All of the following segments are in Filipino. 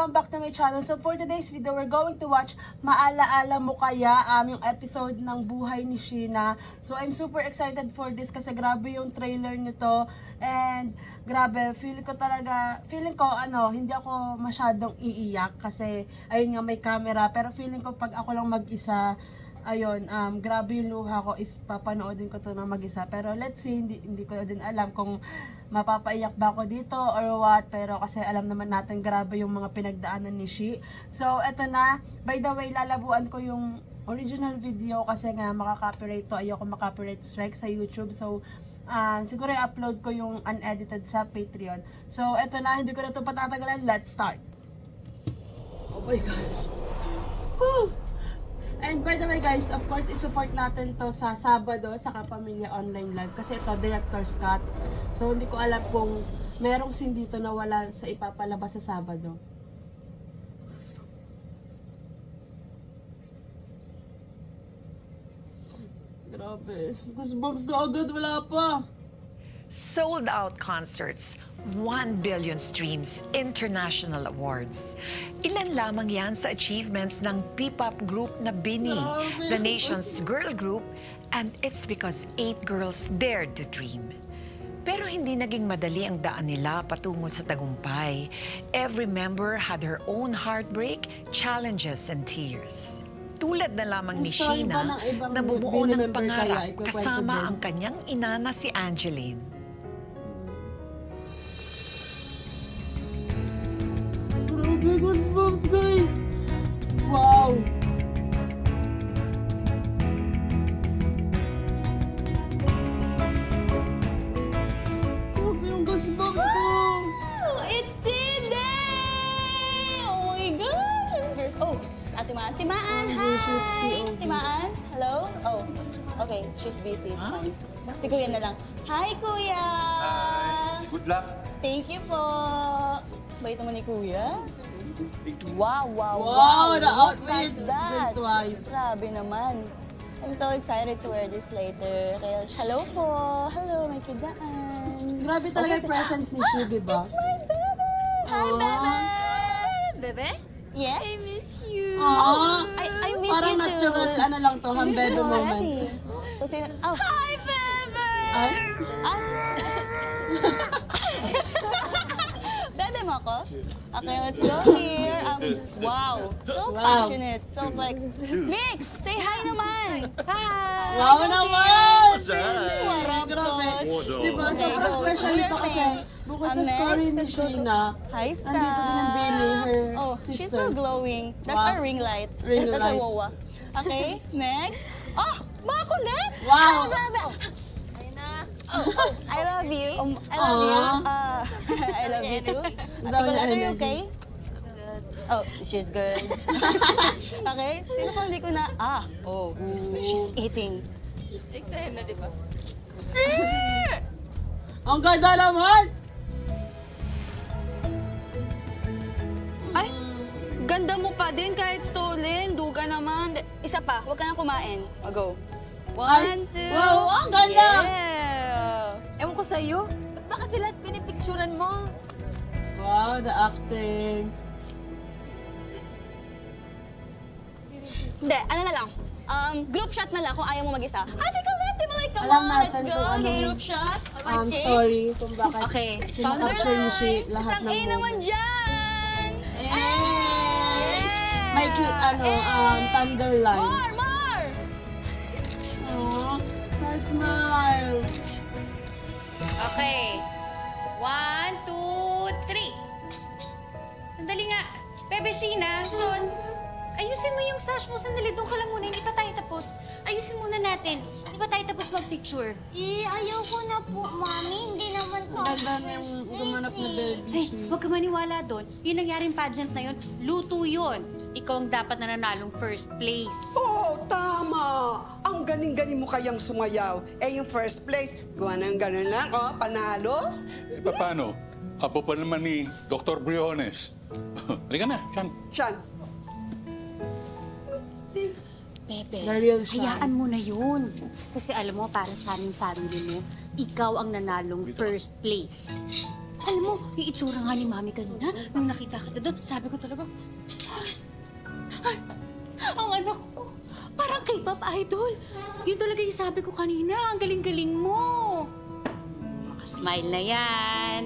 welcome back to my channel. So for today's video, we're going to watch Maalaala Mo Kaya, yung episode ng buhay ni Sheena. So I'm super excited for this kasi grabe yung trailer nito. And grabe, feeling ko hindi ako masyadong iiyak kasi ayun nga may camera. Pero feeling ko pag ako lang mag-isa, ayun, grabe yung luha ko if papanoodin ko to na mag-isa. Pero let's see, hindi ko din alam kung mapapaiyak ba ako dito or what. Pero kasi alam naman natin grabe yung mga pinagdaanan ni She. So eto na, by the way, lalabuan ko yung original video kasi nga makaka-copyright to. Ayoko maka-copyright strike sa YouTube. So siguro i-upload ko yung unedited sa Patreon. So eto na, hindi ko na to patatagalan. Let's start. Oh my gosh. Woo! And by the way guys, of course, i-support natin to sa Sabado sa Kapamilya Online Live kasi ito, Director's Cut. So, hindi ko alam kung merong scene dito na wala sa ipapalabas sa Sabado. Grabe. Goosebumps na agad, wala pa. Sold-out concerts, 1 billion streams, international awards. Ilan lamang yan sa achievements ng P-pop group na BINI, the nation's girl group, and it's because 8 girls dared to dream. Pero hindi naging madali ang daan nila patungo sa tagumpay. Every member had her own heartbreak, challenges, and tears. Tulad na lamang ni Sheena, na bumuo ng pangarap kasama ang kanyang ina na si Angeline. Grabe, goosebumps guys! Wow! Grabe yung goosebumps ko! It's D-Day! Oh my gosh! There's, it's Ate Maan. Timaan, hi! Timaan, hello? Oh, okay. She's busy. It's fine. Si Kuya na lang. Hi, Kuya! Hi! Good luck! Thank you po! Bait naman ni Kuya. Wow! Wow, the Look outfit! at that! Twice. Grabe naman. I'm so excited to wear this later. Kaya, hello po! Hello, may kidaan. Grabe talaga yung presence ni She, di ba? It's my baby! Hi, Aww. baby! Bebe? Yes? I miss you. I miss Parang you too. natural, lang to, hambebe moment. Hi, Bebe! Ay? Bebe mo ako? Okay, let's go here. Wow, so passionate. So like, Mix, say hi naman. Hi. Wow Coach naman! What's up? What up, Grabe. Coach? Diba, sobrang special ito kasi bukod sa story ni Sheena, Hi, Star. nandito din ang Billy, her She's sister. so glowing. That's Wow. our ring light. Ring That's our light. wawa. Okay, next. Mga kulit! Wow. I love you. I love you. I love you too. Ate Colette, are you okay? Oh, she's good. Okay, sino pang hindi ko na... she's eating. Excited na, di ba? Ang ganda naman! Ay, ganda mo pa din kahit stolen. Duga naman. Isa pa, huwag ka na kumain. Go. Ay, 1, 2. wow, ang ganda! Yeah. Ewan ko sa'yo, ba't ba kasi lahat pinipicturan mo? Wow, the acting. Hindi, ano na lang. Group shot na lang kung ayaw mo mag-isa. Ate Colette, di ba like, come Alam on, let's natin go. kung ano Okay, yung, group shot. Okay. Story kung bakit Okay, sinakapture ni She Thunderlight. lahat Isang ng A naman dyan. Eh! May Thunderlight. More! Aww, her smile. Okay. 1, 2, 3. Sandali nga. Bebe Sheena, sunod. Ayusin mo yung sash mo. Sandali, doon ka lang muna. Hindi pa tayo tapos. Ayusin muna natin. Hindi pa tayo tapos mag-picture. Ayaw ko na po, Mami. Hindi naman po Ang ganda na yung gumanap na baby. Ay, huwag ka maniwala doon. Yung nangyaring pageant na yun, luto yun. Ikaw ang dapat nananalong first place. Oo, tama. Ang galing-galing mo kayang sumayaw. Yung first place, gawa na yung ganun lang, panalo. Paano? Apo pa naman ni Dr. Briones. Halika na, Sean. Siyan. Bebe, The real Sean. hayaan mo na yun. Kasi alam mo, para sa aming family mo, ikaw ang nanalong first place. Alam mo, yung itsura nga ni Mami kanina, nung nakita kita doon, sabi ko talaga, ay, ang anak ko, parang K-pop idol. Yun talaga yung sabi ko kanina, ang galing-galing mo. Smile na yan.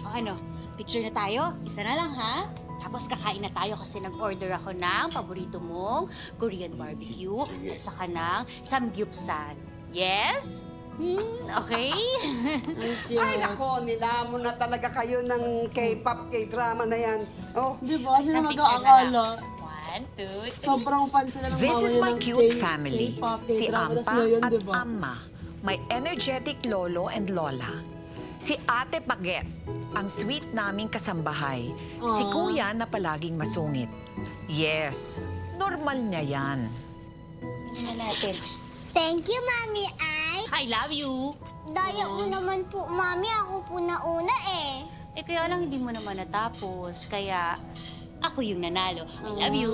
O ano, picture na tayo? Isa na lang, ha? Tapos kakain na tayo kasi nag-order ako ng paborito mong Korean barbecue at saka ng samgyupsal. Yes? Okay? Ay, nako, nilamon na talaga kayo ng K-pop, K-drama na yan. Oh, Di ba? Sila Isang picture na mag-aakala. lang. 1, 2, 3. Sobrang fan sila ng This mga is yun my ng cute K- family. K-pop, Si K-drama, tas Ampa ngayon, at di ba? Amma. My energetic lolo and lola. Si Ate Paget, ang sweet naming kasambahay. Si Aww. Kuya na palaging masungit. Yes, normal niya yan. Tingnan natin. Thank you, Mami Ay. I love you. Daya mo naman po, Mami. Ako po nauna eh. Eh kaya lang hindi mo naman natapos, kaya ako yung nanalo. I love you.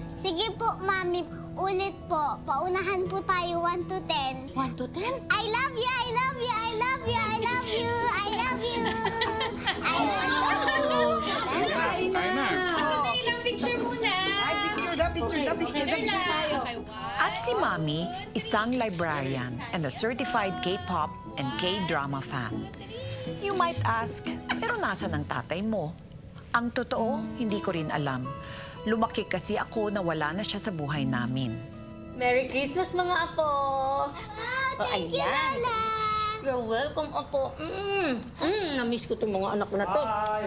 Sige po, Mami. Ulit po. Paunahan po tayo 1 to 10. 1 to 10? I love you, I love you, I love you, I love you, I love you. I love you. Kain na. Sandali lang, picture muna. ay, picture tayo. At si Mami, isang librarian and a certified K-pop and K-drama fan. You might ask, pero nasa ng tatay mo? Ang totoo, hindi ko rin alam. Lumaki kasi ako na wala na siya sa buhay namin. Merry Christmas, mga apo! Thank you, Lola. You're welcome, apo. Na-miss ko itong mga anak ko na to.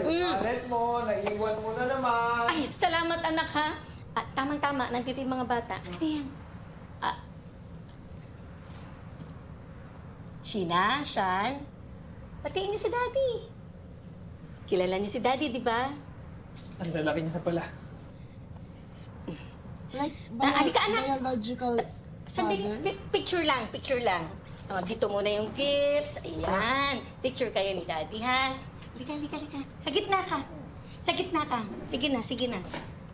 Yung wallet mo, naiiwan mo na naman. Ay, salamat, anak, ha? At tamang-tama, nandito yung mga bata. Ano yan? Sheena, Shan, patiin niyo si Daddy. Kilala niyo si Daddy, di ba? Ang lalaki niya na pala. Like, Halika, anak. biological Sandali, father. picture lang, picture lang. Oh, dito muna yung gifts. Ayan. Picture kayo ni Daddy, ha? Halika, halika, halika. Sa gitna ka. Sa gitna ka. Sige na, sige na.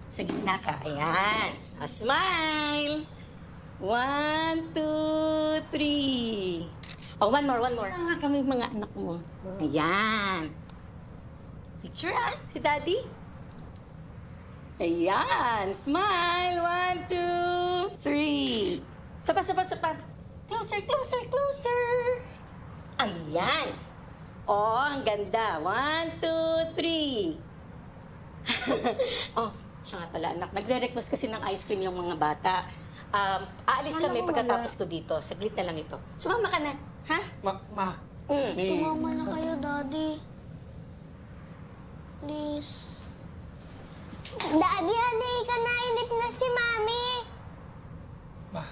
Sa gitna ka. Ayan. A smile. 1, 2, 3. Oh, one more, one more. Nga kami mga anak mo. Ayan. Picture, ha? Si Daddy. Ayan. Smile. 1, 2, 3. Sapa, sapa, sapa. Closer, closer, closer. Ayan. Oh, ang ganda. 1, 2, 3. Oh, siya nga pala, anak. Nagre-request kasi ng ice cream yung mga bata. Aalis kami Wala ko, pagkatapos ko dito. Saglit na lang ito. Sumama ka na. Ha? Ma, may... Sumama na kayo, Daddy. Please. Daddy, halika na. Inip na si Mami. Ma,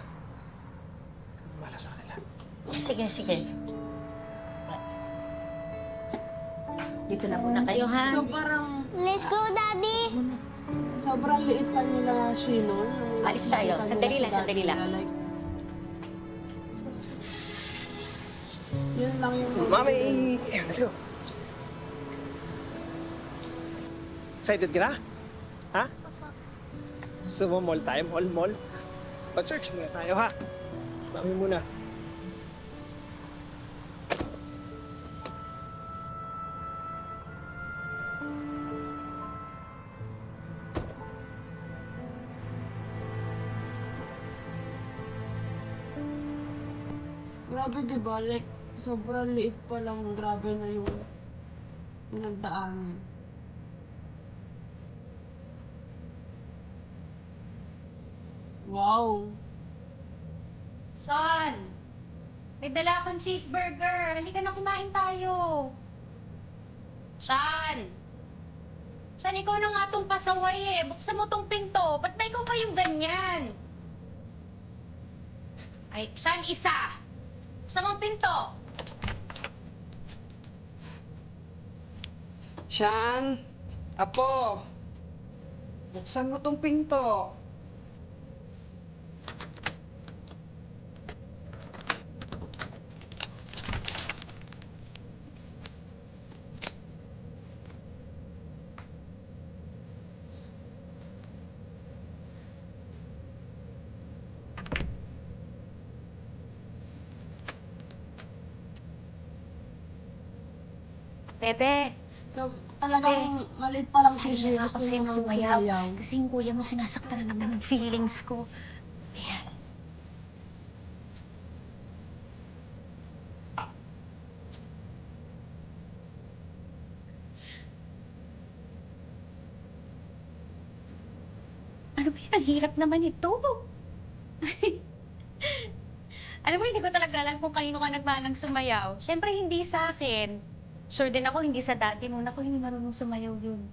wala sa kanila. Sige, sige. Dito na muna kayo, ha? So parang Let's go, Daddy. sobrang liit pa nila Shinon. Alis tayo. Sandali lang, sandali lang. Like, yun lang yung... Mami! Let's go. Excited ka na? Ha? Gusto mo mall tayo? Mall? Pa-church muna tayo, ha? Mas mami muna. Grabe, di ba? Like, sobrang liit pa lang. Grabe na yung pinagdaanan. Wow. Sean! May dala akong cheeseburger. Halika na kumain tayo. Sean! Sean, ikaw na nga itong pasaway eh. Buksan mo tong pinto. Ba't ba ikaw pa yung ganyan? Ay, Sean, isa. Buksan mo ang pinto. Shan, Apo, buksan mo tong pinto. Bebe, So, talagang maliit pa lang si Shina. Gusto Kasi niya yung nang sumayaw. sumayaw. Kasi yung kuya mo sinasaktan na naman ng feelings ko. Ayan. Ano ba yan? Ang hirap naman ito. Alam mo, hindi ko talaga alam kung kanino ka nagmanang sumayaw. Siyempre, hindi sa akin. Sure din ako, hindi sa dati mo. Naku, hindi marunong sumayaw yun.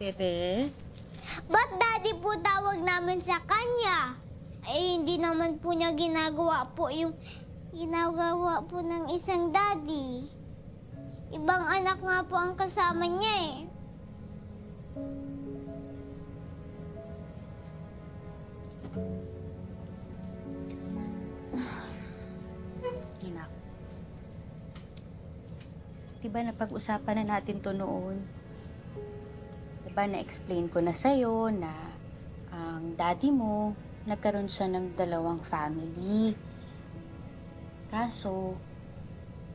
Bebe? Ba't daddy po tawag namin sa kanya? Eh, hindi naman po niya ginagawa po yung ginagawa po ng isang daddy. Ibang anak nga po ang kasama niya eh. Anak. Diba napag-usapan na natin to noon? Diba na-explain ko na sa'yo na ang daddy mo, nagkaroon siya ng 2 family. Kaso,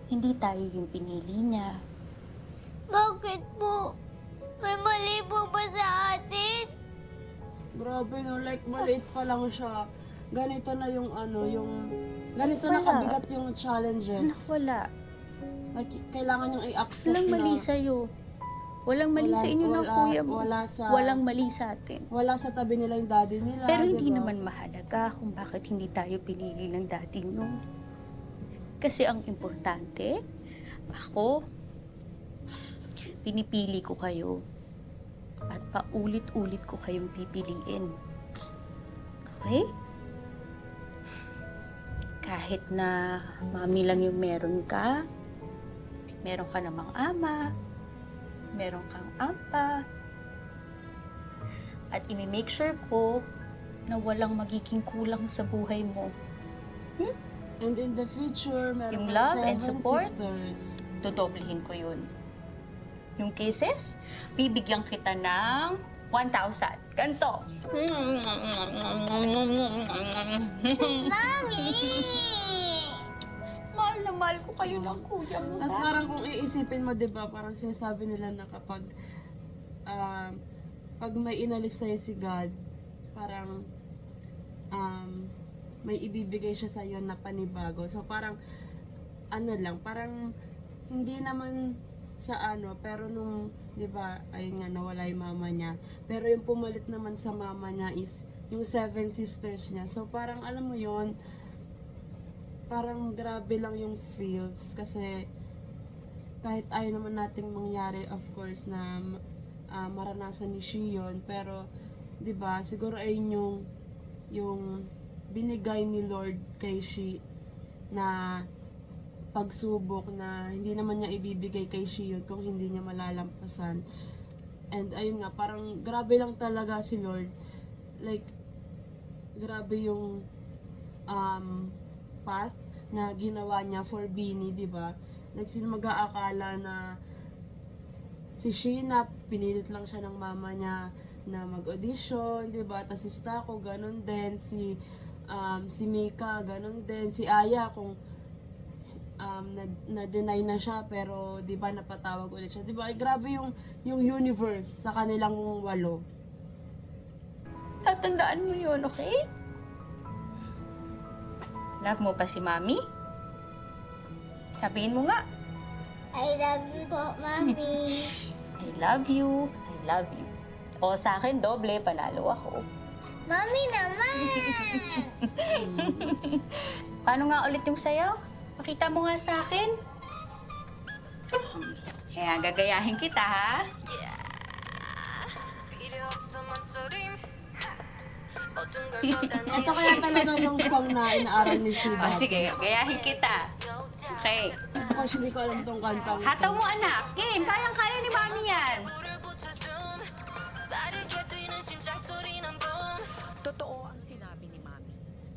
hindi tayo yung pinili niya. Bakit po? May mali po ba sa atin? Grabe no, like maliit pa lang siya. Ganito na yung ganito na kabigat yung challenges. Wala. Like, kailangan niyang i-accept Walang mali na sa'yo. Walang mali sa inyo ng kuya mo. Walang mali sa atin. wala sa tabi nila yung daddy nila. Pero hindi diba? naman mahalaga kung bakit hindi tayo pinili ng daddy nyo. Kasi ang importante, ako, pinipili ko kayo. At paulit-ulit ko kayong pipiliin. Okay? Kahit na mami lang yung meron ka namang ama, meron kang ampa, at imi-make sure ko na walang magiging kulang sa buhay mo. And in the future, meron Yung kang love and 7 support? sisters. Dodoblehin ko yun. Yung kisses, bibigyan kita ng 1,000. Ganto. Mami! Mahal na mahal ko kayo ng kuya mo. Tapos parang kung iisipin mo, di ba, parang sinasabi nila na kapag pag may inalis sa'yo si God, parang may ibibigay siya sa'yo na panibago. So parang, parang hindi naman sa pero nung, di ba, ayun nga, nawala yung mama niya. Pero yung pumalit naman sa mama niya is yung 7 sisters niya. So parang, alam mo yon, parang grabe lang yung feels kasi kahit ayaw naman nating mangyari, of course, na maranasan ni Shion, pero 'di ba siguro ay yung binigay ni Lord kay Shi na pagsubok na hindi naman niya ibibigay kay Shion kung hindi niya malalampasan. And ayun nga, parang grabe lang talaga si Lord, like grabe yung path na ginawa niya for Beanie, di ba? Like, sino mag-aakala na si Sheena, pinilit lang siya ng mama niya na mag-audition, di ba? Tapos si Stako, ganun din. Si Mika, ganun din. Si Aya, kung na-deny na siya, pero di ba napatawag ulit siya. Di ba? Grabe yung universe sa kanilang 8. Tatandaan mo yun, okay? Love mo pa si Mami? Sabihin mo nga. I love you po, Mami. I love you. I love you. O sa akin, doble. Panalo ako. Mami naman! Paano nga ulit yung sayaw? Pakita mo nga sa akin. Kaya gagayahin kita, ha? Ito kaya talaga yung song na inaaral ni O Sheena. sige, gayahin kita. Okay. Of course, hindi ko alam tong kantang. Hataw mo, anak. Game, kayang-kaya ni Mami yan. Totoo ang sinabi ni Mami.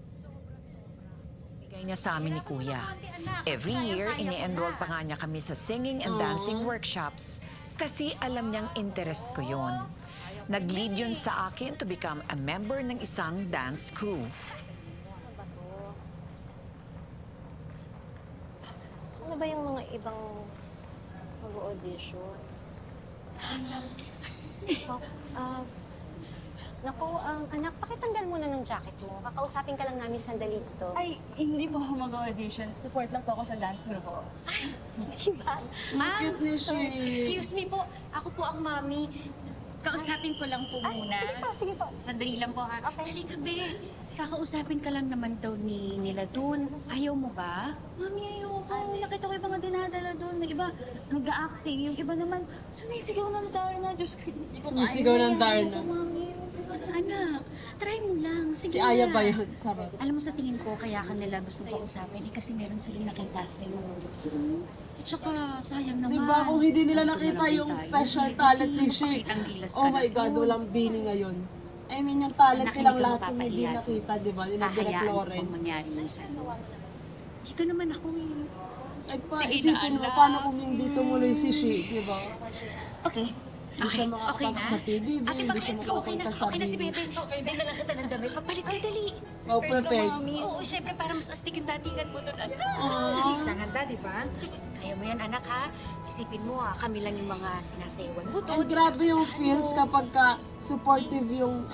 Sobra-sobra bigay niya sa amin ni Kuya. Every year, ini-enroll pa nga niya kami sa singing and dancing workshops kasi alam niyang interest ko yon. Nag-lead yun sa akin to become a member ng isang dance crew. Ano ba yung mga ibang mag-audition? Naku, anak, pakitanggal muna ng jacket mo. Kakausapin ka lang namin sandali dito. Ay, hindi po ako mag-audition. Support lang po ako sa dance group ko. Diba? Ma'am, Cute ni Shi. excuse me po. Ako po ang mami. Kausapin ko lang po muna. Sige po. Sandali lang po ha. Okay. Halika, be. Kakausapin ka lang naman daw nila dun. Ayaw mo ba? Mami, ayoko. Nakita ko ibang dinadala doon. May iba nag-acting. Yung iba naman, sumisigaw ng Darna. Diyos ko, hindi ko Sumisigaw kaya. ng Darna. Ayoko, Mami. Anak, try mo lang. Si Sige Aya na. ba yun? Charot. Alam mo sa tingin ko, kaya ka nila gustong kausapin kasi meron silang nakita sa'yo. At saka, sayang naman. Diba kung hindi nila Dito nakita na lang yung tayo. special Hindi, talent ni hindi Shi. mapakitang gilas Oh ka my na God, dun. walang Bini ngayon. I mean, yung talent Anak, silang hindi ka lahat yung hindi mapapahiya. nakita, di ba? Ni Direk Hahayaan mo Loren. kung mangyari yun sa'yo. Dito naman ako eh. Like, Sige na, isipin mo, anak. paano kung hindi tumuloy si Shi, di ba? Okay. Hindi siya makakapasok sa PBB, Ate, hindi bakit? siya Okay na, makapunta sa okay na si BB. Bebe. Bebe na lang kita ng damit. Magpalit ka, dali. Well prepared. Oo, syempre, para mas astig yung datingan mo doon, anak. Nanganda, di ba? Kaya mo yan, anak, ha? Isipin mo, kami lang yung mga sinasayawan mo doon. And grabe yung feels kapag ka supportive yung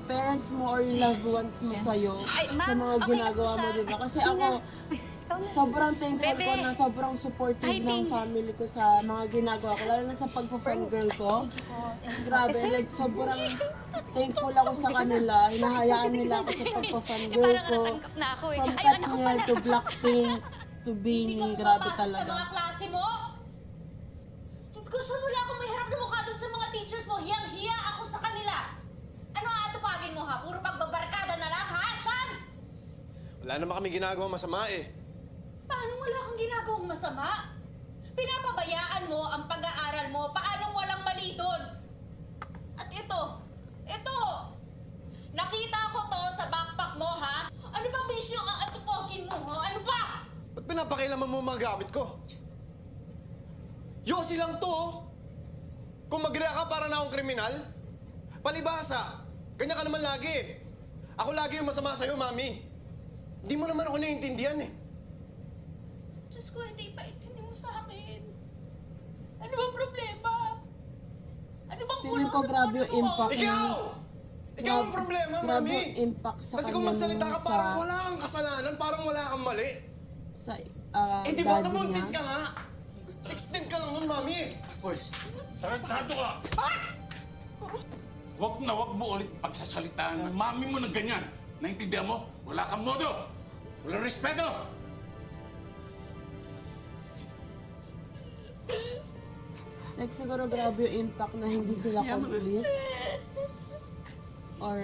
parents mo or yung loved ones mo sa'yo Ay, sa ma'am, mga okay ginagawa lang po mo, siya. di ba? Kasi ako, sobrang thankful ko Bebe. na sobrang supportive Ay, ng family ko sa mga ginagawa ko, lalo na sa pagpa-friend girl ko. Grabe, like sobrang thankful ako sa kanila. Hinahayaan nila ako sa pagpa-friend girl Parang ko. natanggap na ako eh. From Ay, anak ko Katniel pala. to Blackpink to Bini, grabe Sa talaga. mga klase mo? Diyos ko, siya mula akong may harap na mukha doon sa mga teachers mo. Hiyang-hiya ako sa kanila. Ano aatupagin mo ha? Puro pagbabarkada na lang ha, Sean? Wala naman kami ginagawa masama eh. Paano wala kang ginagawang masama? Pinapabayaan mo ang pag-aaral mo. Paano walang mali doon? At ito, nakita ko to sa backpack mo ha? Ano bang bisyo ang atupogin mo ha? Ano ba? Ba't pinapakailaman mo mga gamit ko? Yossi lang to, oh. Kung mag-react ka para na akong kriminal, palibasa, ganyan ka naman lagi eh. Ako lagi yung masama sa'yo, Mami. Hindi mo naman ako naiintindihan eh. Diyos ko, hindi pa intindi mo sa akin. Ano bang problema? Ano bang Feeling ko grabe yung impact Ikaw! Ikaw ang Grabe- problema, grabe Mami! yung impact sa Kasi kung kanya magsalita nung ka, parang wala kang kasalanan, parang wala kang mali. sa Eh, di ba daddy nabuntis niya. ka nga? 16 ka lang nun, Mami eh. Hoy, sarantado ka! Wag mo ulit pagsasalitaan ng mami mo ng ganyan. Naintindihan mo? Wala kang modo! Walang respeto! Like siguro grabe yung impact na hindi sila complete. Or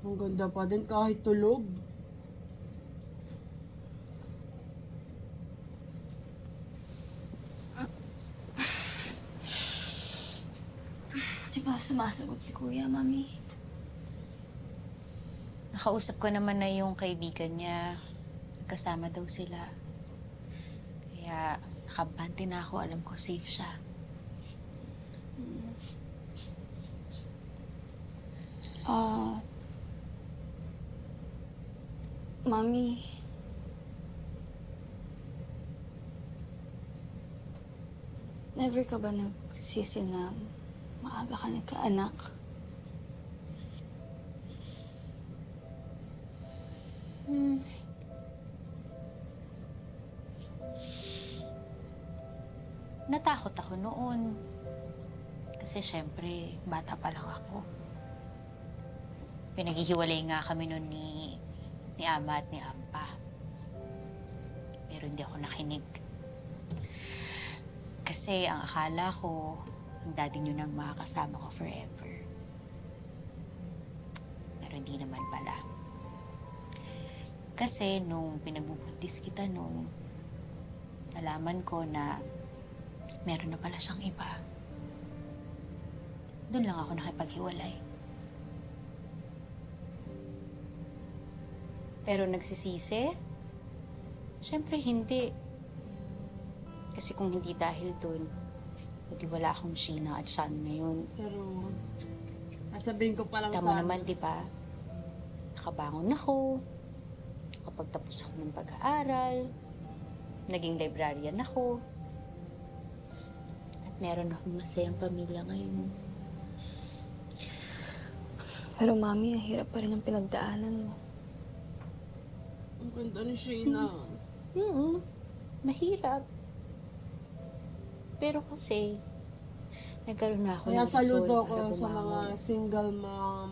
ang ganda pa din kahit tulog. Di ba sumasagot si Kuya, Mami? Nakausap ko naman na yung kaibigan niya. Kasama daw sila. Kaya nakabante na ako. Alam ko safe siya. Mami. Never ka ba nagsisi na maaga ka nagkaanak? Natakot ako noon. Kasi syempre, bata pa lang ako. Pinaghihiwalay nga kami noon ni Ama at ni Ampa. Pero hindi ako nakinig. Kasi ang akala ko, ang daddy niyo nang makakasama ko forever. Pero hindi naman pala. Kasi nung pinagbubuntis kita nung nalaman ko na meron na pala siyang iba. Doon lang ako nakipaghiwalay. Pero nagsisisi? Siyempre hindi. Kasi kung hindi dahil doon, hindi wala akong Sheena at Sean ngayon. Pero, sasabihin ko pa lang Tama sana. naman, di ba? Nakabangon ako. Nakapagtapos ako ng pag-aaral. Naging librarian ako. At meron akong masayang pamilya ngayon. Pero mami, ang hirap pa rin ang pinagdaanan mo. Ang ganda ni Sheena. Mahirap. Pero kasi, nagkaroon na ako Kaya ng saludo result ko para sa mga bumangon. single mom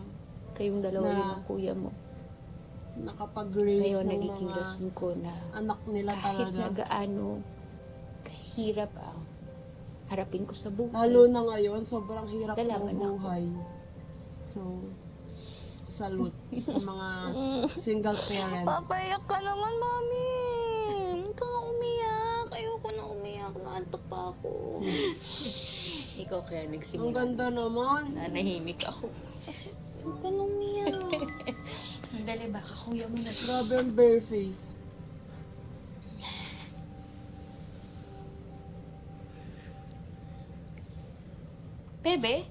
Kayong dalawa na- yun ang kuya mo. nakapag-raise Ngayon, ng nagiging mga rason ko na anak nila kahit talaga. na gaano kahirap ang harapin ko sa buhay. Lalo na ngayon, sobrang hirap Lalaban ng ako. buhay. So, salute sa mga single parent. Papayak ka naman, mami. Huwag kang umiyak. Ayoko na umiyak. Naantok pa ako. Ikaw kaya Ang nagsimula. ganda naman. Nanahimik ako. Kasi huwag ka na umiyak. Dali, baka kuya mo na. Grabe ang bare face. Bebe?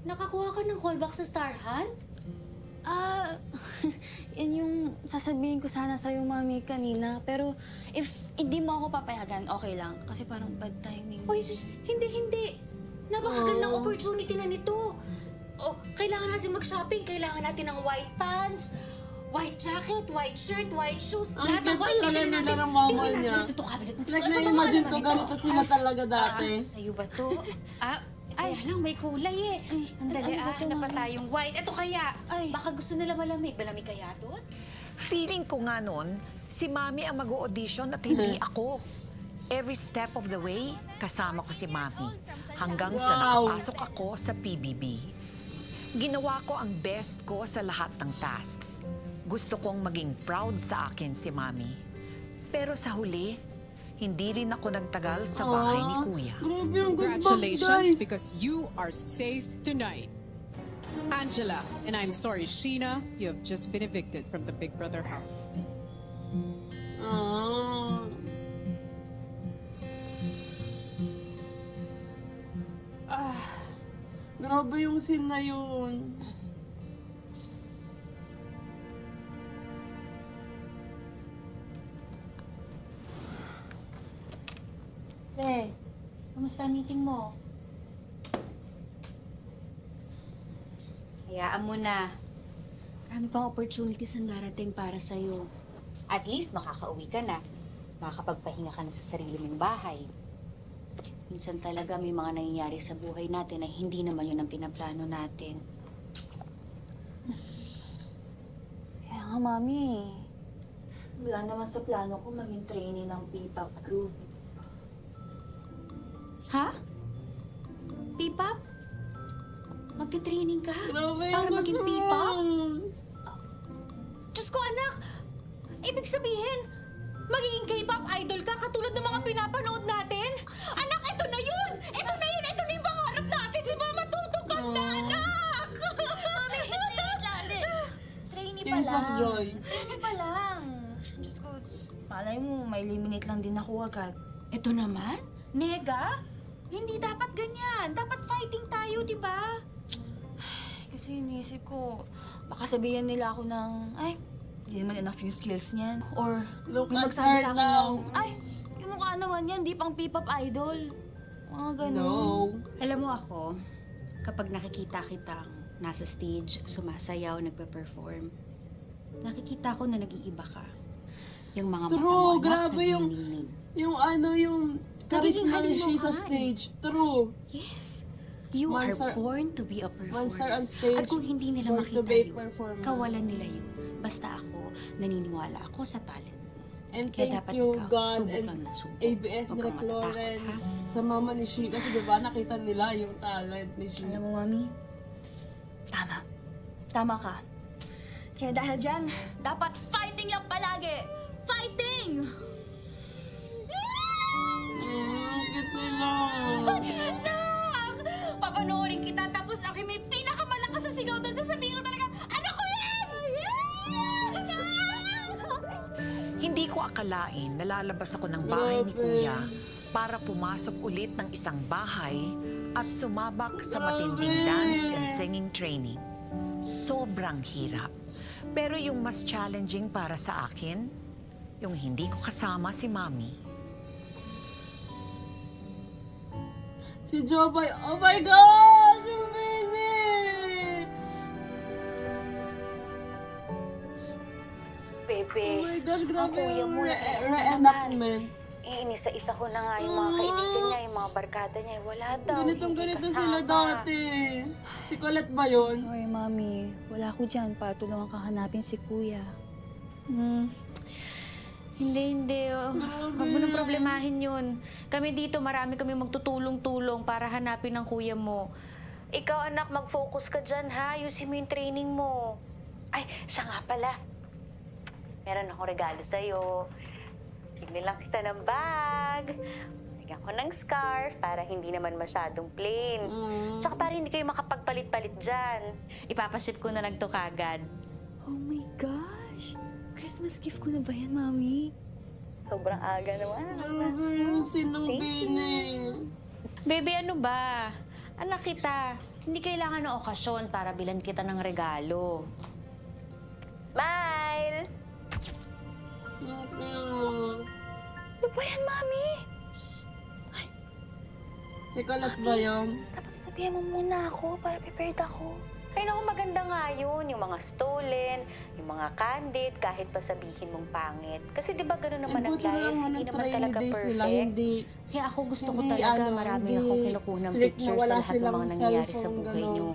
Nakakuha ka ng callback sa Star Hunt? Yun yung sasabihin ko sana sa'yo, mami, kanina. Pero if hindi mo ako papayagan, okay lang. Kasi parang bad timing. Uy, sus, hindi. Napakagandang opportunity na nito. Oh, kailangan natin mag-shopping. Kailangan natin ng white pants, white jacket, white shirt, white shoes. Ang Lahat ng cute white talaga bibili nila natin. ng mama Tingnan niya. natin ito cabinet. Like, na-imagine ko ganito sila talaga dati. Sa'yo ba to? Ay, lang, may kulay eh. Andali, Ano ba ito? mami. Pa tayong white. Ito kaya. Baka gusto nila malamig. Malamig kaya doon? Feeling ko nga nun, si Mami ang mag-audition at hindi ako. Every step of the way, kasama ko si Mami. Hanggang sa Wow. nakapasok ako sa PBB. Ginawa ko ang best ko sa lahat ng tasks. Gusto kong maging proud sa akin si Mami. Pero sa huli, hindi rin ako nagtagal sa bahay ni Kuya. Grabe ang goosebumps, Congratulations, guys. because you are safe tonight. Angela, and I'm sorry, Sheena, you have just been evicted from the Big Brother house. Ah. Grabe yung scene na yun. Be, kamusta ang meeting mo? Hayaan mo na. Marami pang opportunities ang darating para sa'yo. At least makakauwi ka na. Makakapagpahinga ka na sa sarili mong bahay. Minsan talaga may mga nangyayari sa buhay natin na hindi naman yun ang pinaplano natin. Kaya nga, mami. Wala naman sa plano ko maging trainee ng P-pop group. Ha? P-pop? Magte-training ka? Grabe yung Para maging P-pop? goosebumps. Diyos ko, anak! Ibig sabihin, magiging K-pop idol ka katulad ng mga pinapanood natin? Anak, ito na yun! Ito na yun! Ito na yung pangarap natin! Di ba matutupad na, anak? Mami, hindi lang. Trainee pa Tears of lang. joy. Trainee pa lang. Diyos ko, malay mo, may eliminate lang din ako agad. Ito naman? Nega? Hindi dapat ganyan. Dapat fighting tayo, di ba? Kasi iniisip ko, baka sabihan nila ako ng, ay, hindi naman enough yung skills niyan. Or Look may at magsabi her sa akin now. ng, ay, yung mukha naman yan, di pang P-pop idol. Mga ganun. No. Alam mo ako, kapag nakikita kitang nasa stage, sumasayaw, nagpe-perform, nakikita ko na nag-iiba ka. Yung mga mata mo, True, anak, grabe yung, nagniningning. yung Nagiging charisma ni halin mo she ka sa nga eh. stage. True. Yes. You Monster- are born to be a performer. Monster on stage, At kung hindi nila born to makita be a yun, performer. kawalan nila yun. Basta ako, naniniwala ako sa talent mo. And Kaya thank dapat you, ikaw, God, subok and lang na subok. ABS, Huwag ni kang matatakot, Lauren, ha? sa mama ni She. Kasi diba, nakita nila yung talent ni She. Alam mo, mami, tama. Tama ka. Kaya dahil dyan, dapat fighting yan palagi! Fighting! Cute Hindi ko akalain na lalabas ako ng bahay ni Kuya para pumasok ulit ng isang bahay at sumabak sa matinding dance and singing training. Sobrang hirap. Pero yung mas challenging para sa akin, yung hindi ko kasama si Mami. Si Jobay, oh my God! Rumini! Bebe, Oh my gosh, grabe kuya yung mo, nag-iisa reenactment. Iinisa-isa ko na nga yung mga kaibigan niya, yung mga barkada niya. Wala daw. Ganitong-ganito hindi sila kasama. dati. Si Colette ba yun? Sorry, Mami. Wala ko dyan para tulungan kang hanapin si Kuya. Hindi. Oh. Huwag mo nang problemahin yun. Kami dito, marami kami magtutulong-tulong para hanapin ang kuya mo. Ikaw, anak, mag-focus ka dyan, ha? Ayusin mo yung training mo. Ay, siya nga pala. Meron akong regalo sa'yo. Bigyan lang kita ng bag. Bigyan ko ng scarf para hindi naman masyadong plain. Tsaka para hindi kayo makapagpalit-palit dyan. Ipapaship ko na lang to kagad. Oh my gosh! Christmas gift ko na ba yan, Mami? Sobrang aga naman. Grabe yung sinang Bini. Baby, ano ba? Anak kita, hindi kailangan ng okasyon para bilan kita ng regalo. Smile! Ano ba yan, Mami? Si Colette ba yun? Dapat sabihan mo muna ako para prepared ako. Ay naku, maganda nga yun. Yung mga stolen, yung mga candid, kahit pa sabihin mong pangit. Kasi di ba gano'n naman ang Buti na life, lang hindi ng naman training talaga days perfect. nila, hindi... Kaya ako gusto ko hindi, talaga ano, marami hindi akong kinukunang strict na pictures wala sa lahat ng silang mga nangyayari sa cellphone, buhay ganon. nyo.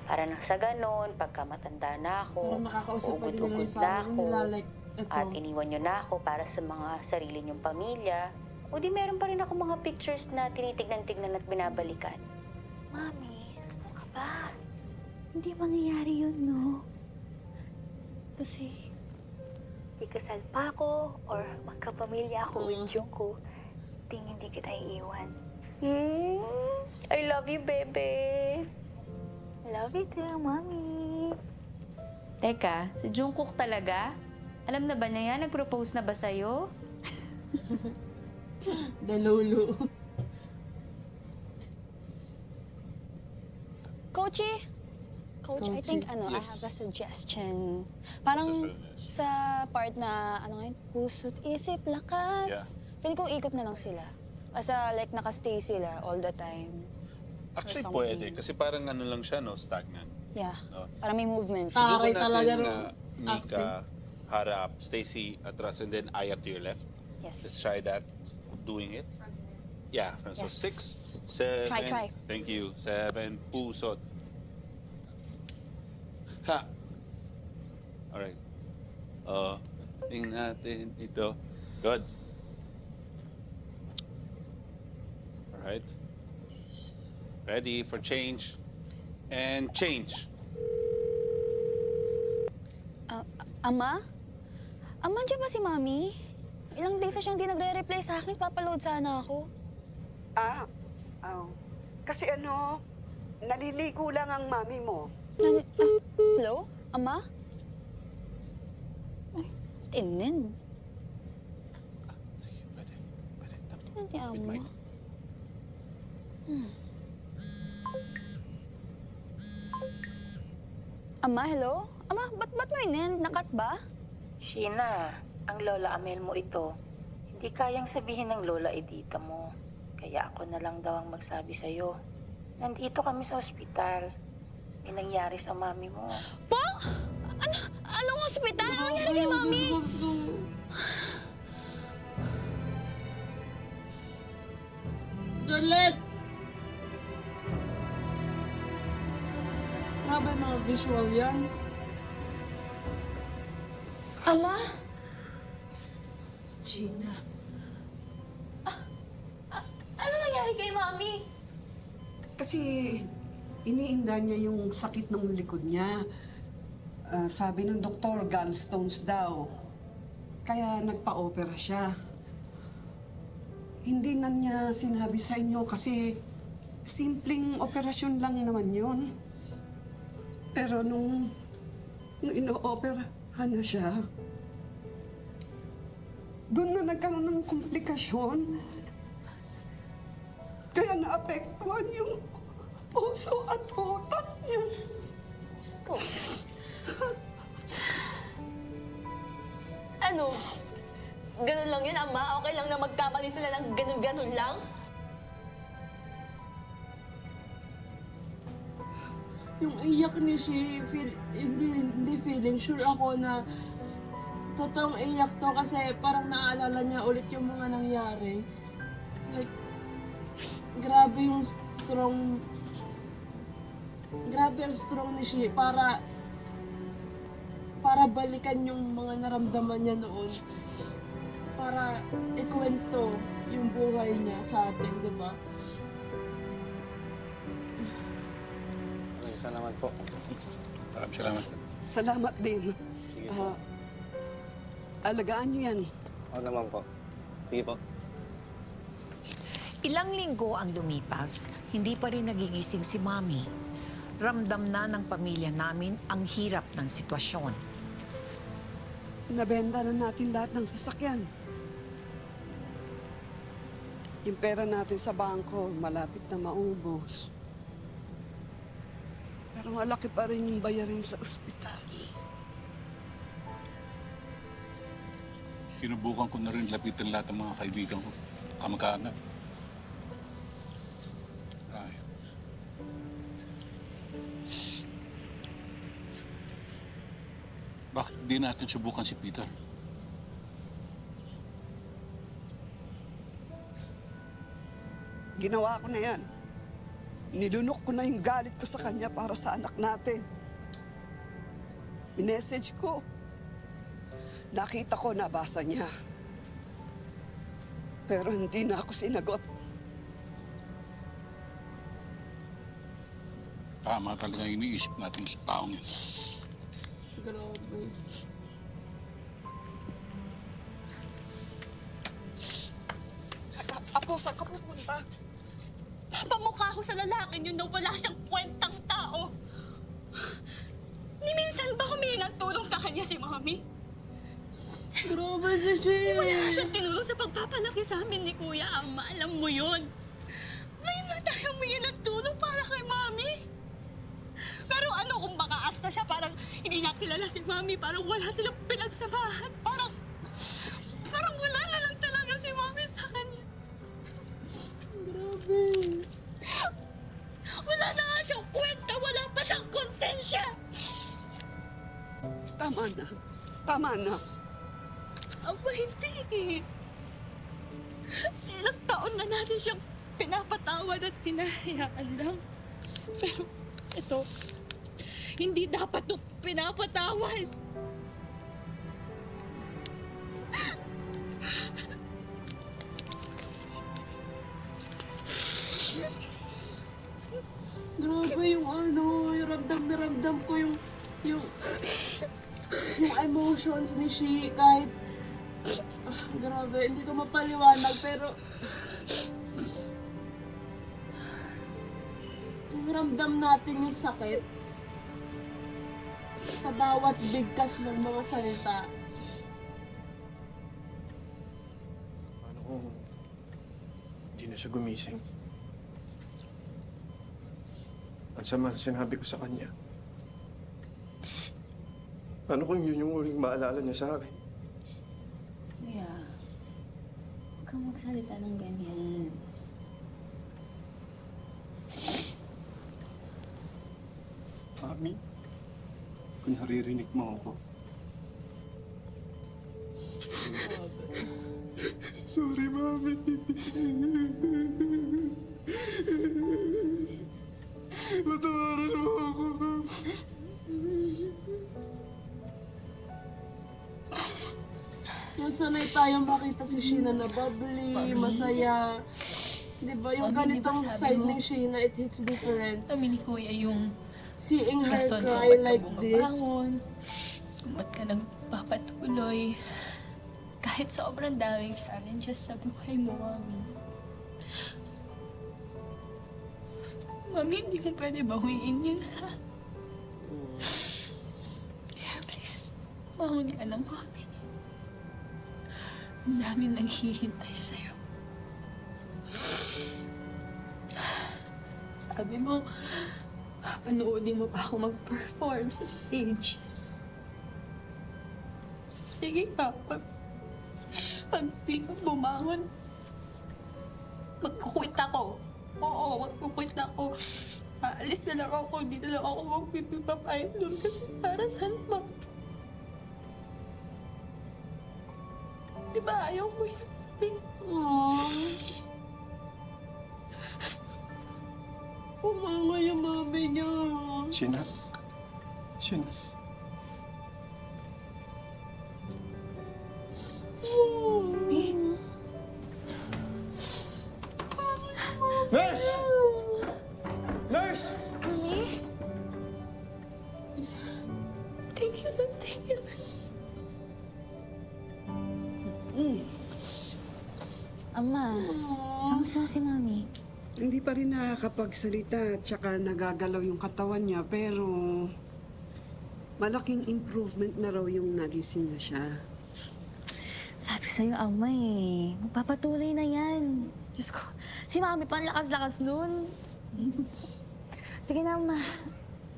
Para nang sa ganon, pagka matanda na ako, Para makakausap pa din nila ugod-ugod yung na family ako, nila, like, ito. at iniwan nyo na ako para sa mga sarili nyong pamilya, o di meron pa rin ako mga pictures na tinitignan-tignan at binabalikan. Mami, ano ka ba? Hindi mangyayari yun, no? Kasi, ikasal pa ako or magkapamilya ako with Jungkook, hindi kita iiwan. I love you, bebe. Love you too, Mami. Teka, si Jungkook talaga? Alam na ba niya yan? Nag-propose na ba sa'yo? Delulu. Coach, I think I have a suggestion. Parang sa part na, puso't isip, lakas. Feeling ko ikot na lang sila. Basta like nakastay sila all the time. Actually, something. pwede. Kasi parang ano lang siya, no? Stagnant. Yeah. No? Parang may movement. Siguro Aray talaga natin rin. na Mika, harap, Stacy atras, and then Aya to your left. Yes. Let's try that. Doing it. Yeah. So Yes. 6, 7. Try. Thank you. 7. Pusot. Ha! Alright. Tingnan natin ito. Good. Alright. Ready for change. And change. Ama? Ama, dyan ba si Mami? Ilang days na siyang di nagre-reply sa akin. Papaload sana ako. Kasi naliligo lang ang mami mo. Hello? Ama? Ay, tinin. Sige, pwede. Tama. Nanti With Ama. mic. Ama, hello? Ama, ba't mo inend? Nakat ba? Sheena, ang Lola Amel mo ito. Hindi kayang sabihin ng Lola Edita mo. Kaya ako na lang daw ang magsabi sa'yo. Nandito kami sa ospital. May nangyari sa mami mo. Po? Anong hospital? Anong nangyari kay Mami? Jolette! Grabe mga visual yan. Ama? Gina. Ano nangyari kay Mami? Kasi iniinda niya yung sakit ng likod niya. Sabi ng doktor, gallstones daw. Kaya nagpa-opera siya. Hindi na niya sinabi sa inyo kasi simpleng operasyon lang naman yun. Pero nung ino-operahan na siya, doon na nagkaroon ng komplikasyon. Kaya naapektuhan yung puso at utak niya. Diyos ko. Ano? Ganun lang yun, Ama? Okay lang na magkamali sila ng ganun-ganun lang? Yung iyak ni Shi, hindi feeling. Sure ako na totoong iyak to kasi parang naaalala niya ulit yung mga nangyari. Like, grabe yung strong... Grabe ang strong ni Shi para balikan yung mga naramdaman niya noon. Para ikwento yung buhay niya sa atin, di ba? Salamat po. Maraming salamat. Salamat din. Alagaan niyo yan. Oo naman po. Sige po. Ilang linggo ang lumipas, hindi pa rin nagigising si Mami. Ramdam na ng pamilya namin ang hirap ng sitwasyon. Nabenta na natin lahat ng sasakyan. Yung pera natin sa bangko, malapit na maubos. Pero malaki pa rin yung bayarin sa ospital. Sinubukan ko na rin lapitan lahat ng mga kaibigan ko. Kamag-anak. Ay. Bakit di natin subukan si Peter? Ginawa ko na yan. Nilunok ko na yung galit ko sa kanya para sa anak natin. Minessage ko. Nakita ko, nabasa niya. Pero hindi na ako sinagot. Tama talaga iniisip natin sa taong yan. Grabe. Apo, saan ka pupunta? Pamukha ko sa lalaking yun na wala siyang kwentang tao. Ni minsan ba humingi ng tulong sa kanya si Mami? Grabe si Shi. Wala siyang tinulong sa pagpapalaki sa amin ni Kuya Ama. Alam mo yun. Ngayon lang tayo humingi ng tulong para kay Mami. Pero ano kung baka asta siya, parang hindi niya kilala si Mami, parang wala silang pinagsamahan. Parang wala na lang talaga si Mami sa kanya. Grabe. Wala na nga siyang kwenta, wala pa siyang konsensya. Tama na. Tama na. Aba, hindi. Ilang taon na natin siyang pinapatawad at hinahayaan lang. Pero ito, hindi dapat ito pinapatawad. Grabe yung yung ramdam ko yung emotions ni Shi kahit grabe, hindi ko mapaliwanag pero yung ramdam natin yung sakit sa bawat bigkas ng mga salita. Paano kung hindi na siya gumising? Ang sama sinabi ko sa kanya. Ano kung yun yung huling maalala niya sa akin? Kuya, huwag kang magsalita ng ganyan. Mami, kung naririnig mo ako. Sorry, Mami. Patawarin mo ako. Yung sanay tayong makita si Sheena na bubbly, masaya. Di ba? Yung Mami, ganitong di ba sabi side mo? ni Sheena, it hits different. Kami ni Kuya yung Seeing her rason kung cry ba't ka like this. bumabangon, kung ba't ka nagpapatuloy. Kahit sobrang daming challenges sa buhay mo, Mami. Mami, hindi ko pwede bawiin yun, ha? Kaya please, mahuli ka lang, Mami. Ang daming naghihintay sa'yo. Sabi mo, panoodin mo pa ako mag-perform sa stage. Sige pa, pag di ka bumangon, magkukwit ako. Oo, magkukwit ako. Aalis na lang ako, hindi na lang ako magpipipapay doon kasi para saan pa? Di ba ayaw mo yan? Umama yung mami niya. Sheena. Sheena. Nurse! Nurse! Mami? Thank you, Lord. Thank you, Lord. Ama, kamusta si Mami? Hindi pa rin nakakapagsalita at saka nagagalaw yung katawan niya, pero malaking improvement na raw yung nagising na siya. Sabi sa'yo, Ama eh. Magpapatuloy na yan. Diyos ko, si Mami pa ang lakas-lakas nun. Sige na, Ama.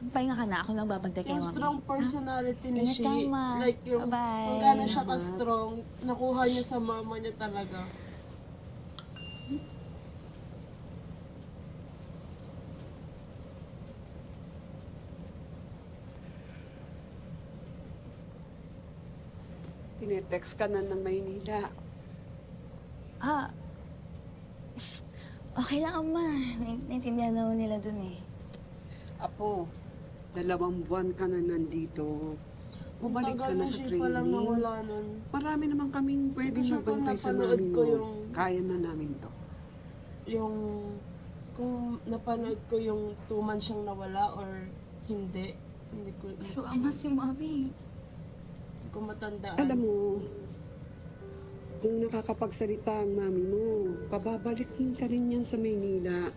Pahinga ka na. Ako lang babantay kay Yung Mami. strong personality ni Ingat Shi, ka, Ma. like yung Bye-bye. kung gaano siya ka-strong, nakuha niya sa mama niya talaga. Tinetext ka na ng Maynila. Ah. Okay lang, Ama. Naintindihan naman nila dun eh. Apo, 2 buwan ka na nandito. Bumalik ka Tagal na na sa siya palang training. nawala nun. Marami naman kaming pwedeng Kasi kung magbantay sa napanood mami ko mo. yung- Kaya na namin to. Yung, kung napanood ko yung 2 months siyang nawala or hindi. Hindi ko, Pero Ama, si Mami. hindi ko matandaan. Alam mo, kung nakakapagsalita ang mami mo, pababalikin ka rin yan sa Maynila.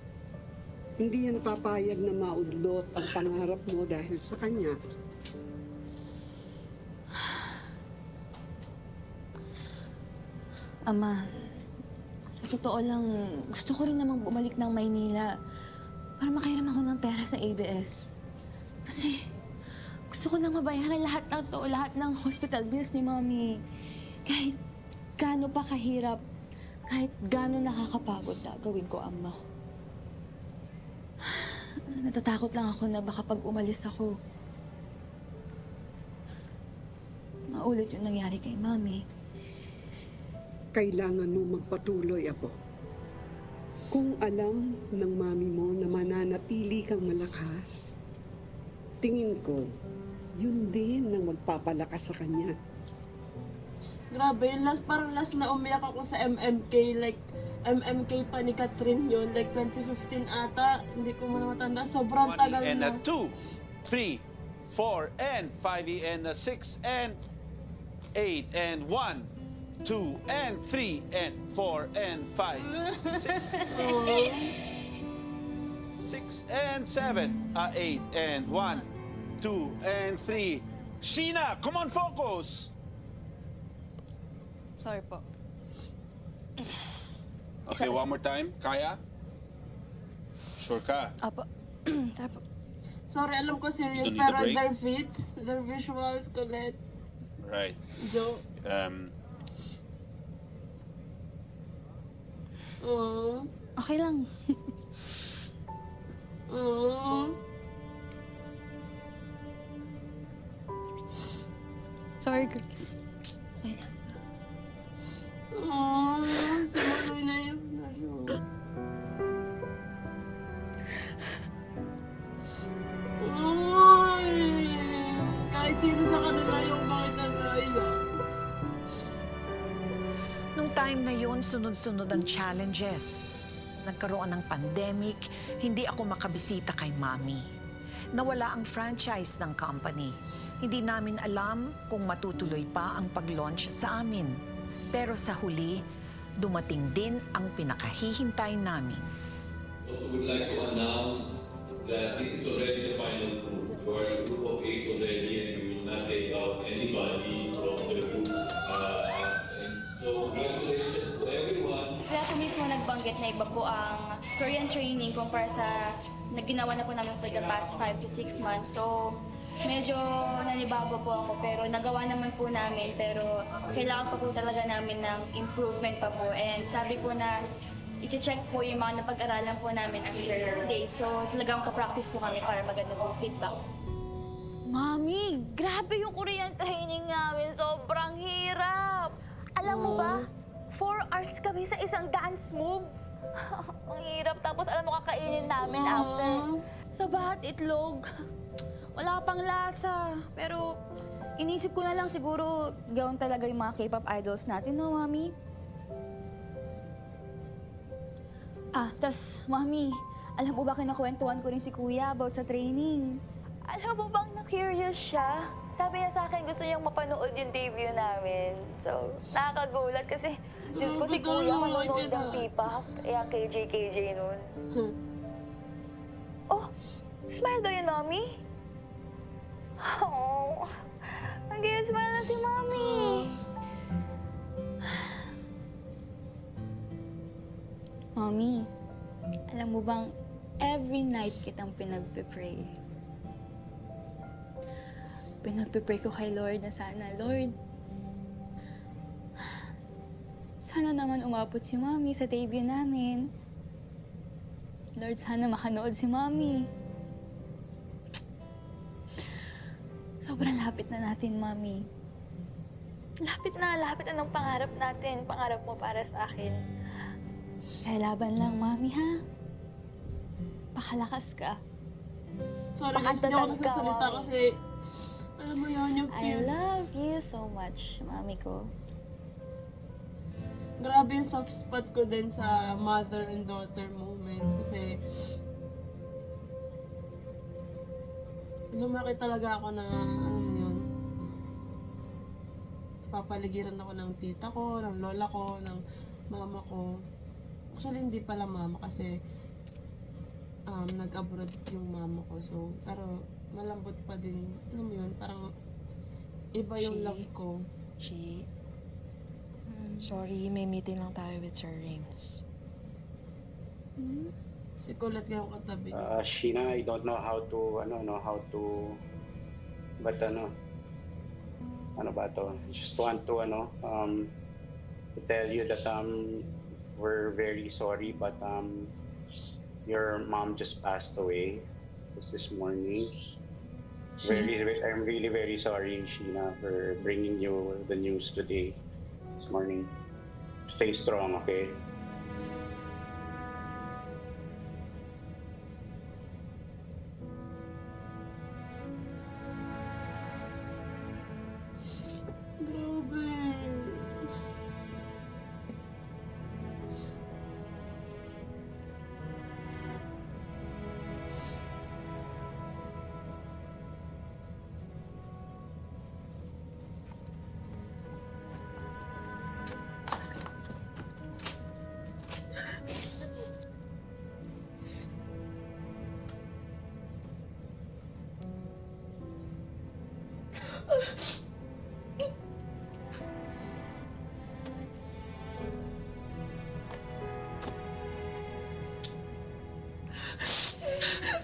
Hindi yan papayag na maudlot ang pangarap mo dahil sa kanya. Ama, sa totoo lang, gusto ko rin namang bumalik ng Maynila para makairam ako ng pera sa ABS. Kasi gusto ko nang mabayaran lahat ng to, lahat ng hospital bills ni Mami. Kahit gaano pa kahirap, kahit gaano nakakapagod gagawin ko, Ama. Natatakot lang ako na baka pag umalis ako, maulit yung nangyari kay Mami. Kailangan mo magpatuloy, Apo. Kung alam ng mami mo na mananatili kang malakas, tingin ko, yun din ang magpapalakas sa kanya. Grabe, yung last, parang last na umiyak ako sa MMK, like, MMK pa ni Catherine yun, like 2015 ata, hindi ko man matanda, sobrang 1 tagal and na. 2, 3, 4 and 5 and 6 and 8 and 1, 2 and 3 and 4 and 5, 6 and 7, 8 and 1, 2 and 3. Sheena, come on, focus. Sorry po. Okay, one more time. Kaya? Sure ka? Apo. Tara po. Sorry, alam ko serious, Don't need a pero break? their feats, their visuals, Colette, Right. Joe. Okay lang. Sorry, girls. Okay lang. Sumuloy na yun. Kahit sino sa kanila yung makita na iyak. Nung time na yun, sunod-sunod ang challenges. Nagkaroon ng pandemic, hindi ako makabisita kay Mami. Nawala ang franchise ng company. Hindi namin alam kung matutuloy pa ang pag-launch sa amin. Pero sa huli, dumating din ang pinakahihintay namin. We would like to announce that this is already the final group. You are a group of 8 already and we will not take out anybody from the group. So congratulations to everyone. Sila po mismo nagbanggit na iba po ang Korean training kumpara sa nagginawa na po namin for the past 5 to 6 months. So, medyo nanibago po ako pero nagawa naman po namin pero kailangan pa po talaga namin ng improvement pa po. And sabi po na i-check po yung mga napag-aralan po namin after days. So, talagang pa-practice po kami para maganda po feedback. Mami, grabe yung Korean training namin. Sobrang hirap. Alam mo ba, 4 hours kami sa isang dance move. Ang hirap. Tapos alam mo, kakainin namin after. Sa bahat itlog. Wala pang lasa. Pero inisip ko na lang siguro gawin talaga yung mga K-pop idols natin, no, Mami? Tas, Mami, alam mo ba kinakwentuhan ko rin si Kuya about sa training? Alam mo bang na-curious siya? Sabi niya sa akin gusto niyang mapanood yung debut namin. So, nakakagulat kasi, Diyos ko, si Kuya manonood ng P-pop. Kaya KJ nun. Oh, smile daw yun, Mami. Oh, nag-smile na si Mami. Mami, alam mo bang every night kitang pinagpe-pray. Pinagpe-pray ko kay Lord na sana, Lord, sana naman umabot si Mami sa debut namin. Lord, sana makanood si Mami. Sobrang lapit na natin, Mami. Lapit na ng pangarap natin. Pangarap mo para sa akin. Kaya laban lang, Mami, ha? Pakalakas ka. Sorry guys, hindi ako nagsasalita kasi alam mo yun, yung I feels. love you so much, Mami ko. Grabe yung soft spot ko din sa mother and daughter moments kasi lumaki talaga ako na, alam mo yun, papaligiran ako ng tita ko, ng lola ko, ng mama ko. Actually, hindi pala mama kasi nag-abroad yung mama ko. So, pero malambot pa din, alam mo yun, parang iba yung love ko. Sorry, may meeting lang tayo with Sir Rames. Si Kulat nga yung katabi. Sheena, I don't know how to, but ano ba to? Just want to, to tell you that, we're very sorry, but, your mom just passed away this morning. I'm really very sorry, Sheena, for bringing you the news today, this morning. Stay strong, okay? Grabe.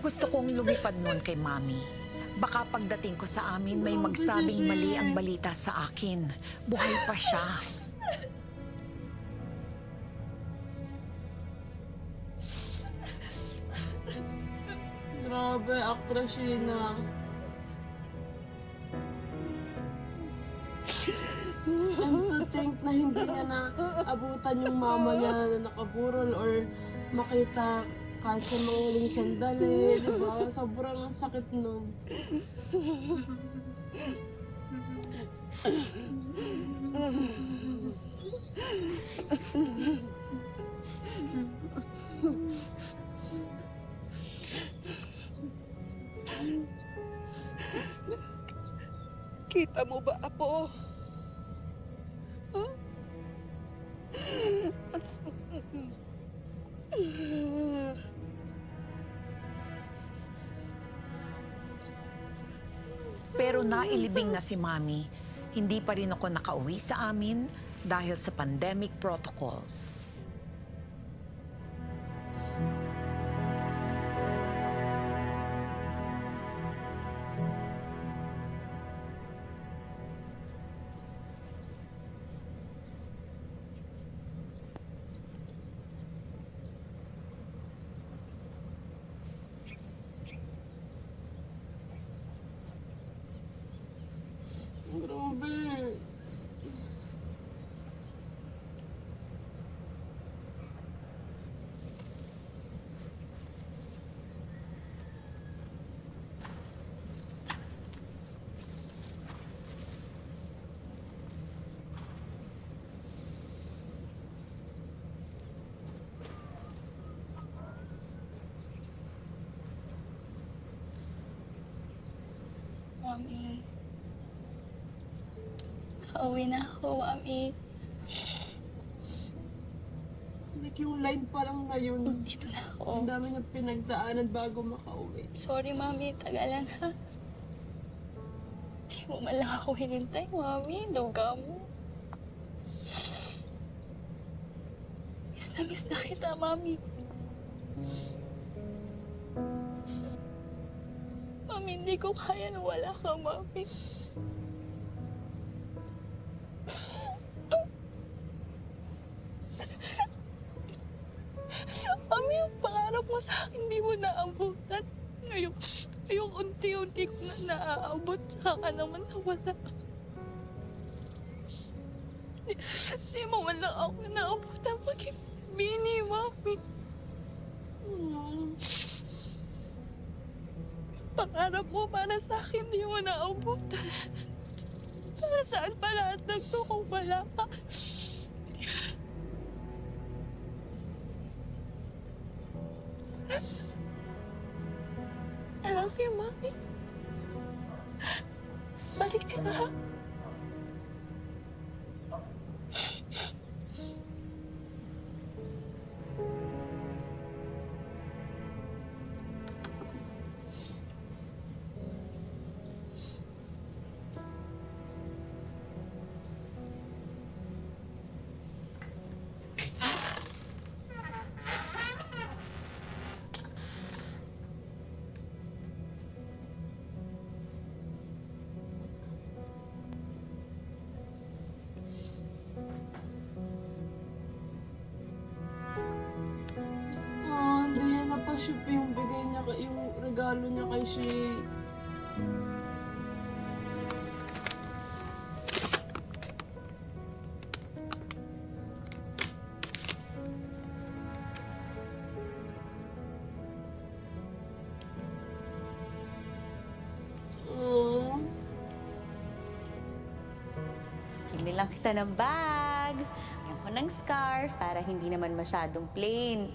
Gusto kong lumipad nun kay Mami. Baka pagdating ko sa amin, may magsabing mali ang balita sa akin. Buhay pa siya. Grabe, actress Sheena. And to think na hindi niya na abutan yung mama niya na nakaburol or makita kahit sa mga huling sandali, di ba? Sobrang sakit nun. Kita mo ba, Apo? Huh? Pero nailibing na si Mami. Hindi pa rin ako nakauwi sa amin dahil sa pandemic protocols. Grabe. Mami. Kauwi na ako, Mami. Like yung line pa lang na yun. Dito na ako. Ang dami niyang pinagdaanan bago makauwi. Sorry, Mami. Tagalan ha. Di mo man lang ako hinintay, Mami. Duga mo. Miss na kita, Mami. Mami, hindi ko kaya na wala ka, Mami. Mami, ang pangarap mo sa akin, hindi mo naabutan. Ngayong unti-unti ko na naaabot, saka naman nawala. Di mo man lang ako naabutan maging bini, Mami. Pangarap mo para sa akin, di mo naabutan. Para saan pa lahat ng to kung wala ka? I love you, Mami. Balik ka na. Hindi niya napaship yung bigay niya, yung regalo niya kay Shay. Hindi lang kita ng bag. Ayan ko ng scarf para hindi naman masyadong plain.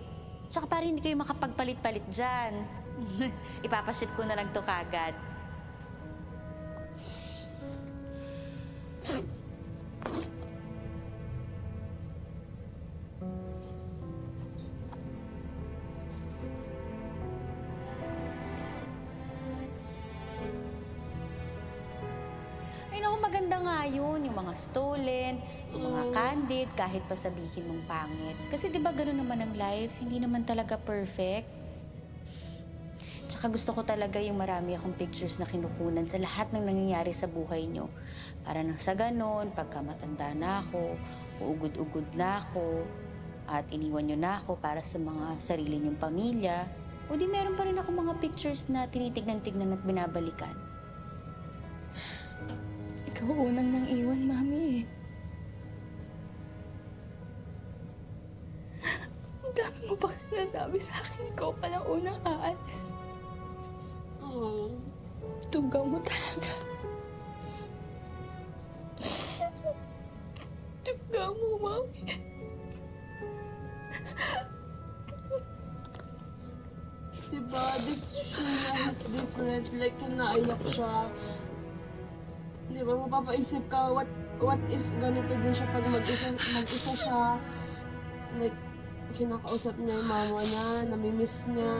Tsaka para hindi kayo makapagpalit-palit dyan. Ipapaship ko na lang to kagad. Ay naku, maganda nga yun. Yung mga stolen, yung mga candid, kahit pa sabihin mong pangit. Kasi di ba ganun naman ang life? Hindi naman talaga perfect. Tsaka gusto ko talaga yung marami akong pictures na kinukunan sa lahat ng nangyayari sa buhay nyo. Para nang sa ganun, pagka matanda na ako, uugod-ugod na ako, at iniwan nyo na ako para sa mga sarili nyong pamilya, o di meron pa rin ako mga pictures na tinitignan-tignan at binabalikan. Ikaw unang nang iwan, Mami. Ang dami mo pa sinasabi sa akin, ikaw palang unang aalis. Tuga mo talaga. Tuga mo, Mami. Diba, this Sheena hits different. Like, naiyak siya. Diba, mapapaisip ka, what if ganito din siya pag mag-isa siya. Like, kinakausap niya yung mama niya, namimiss niya.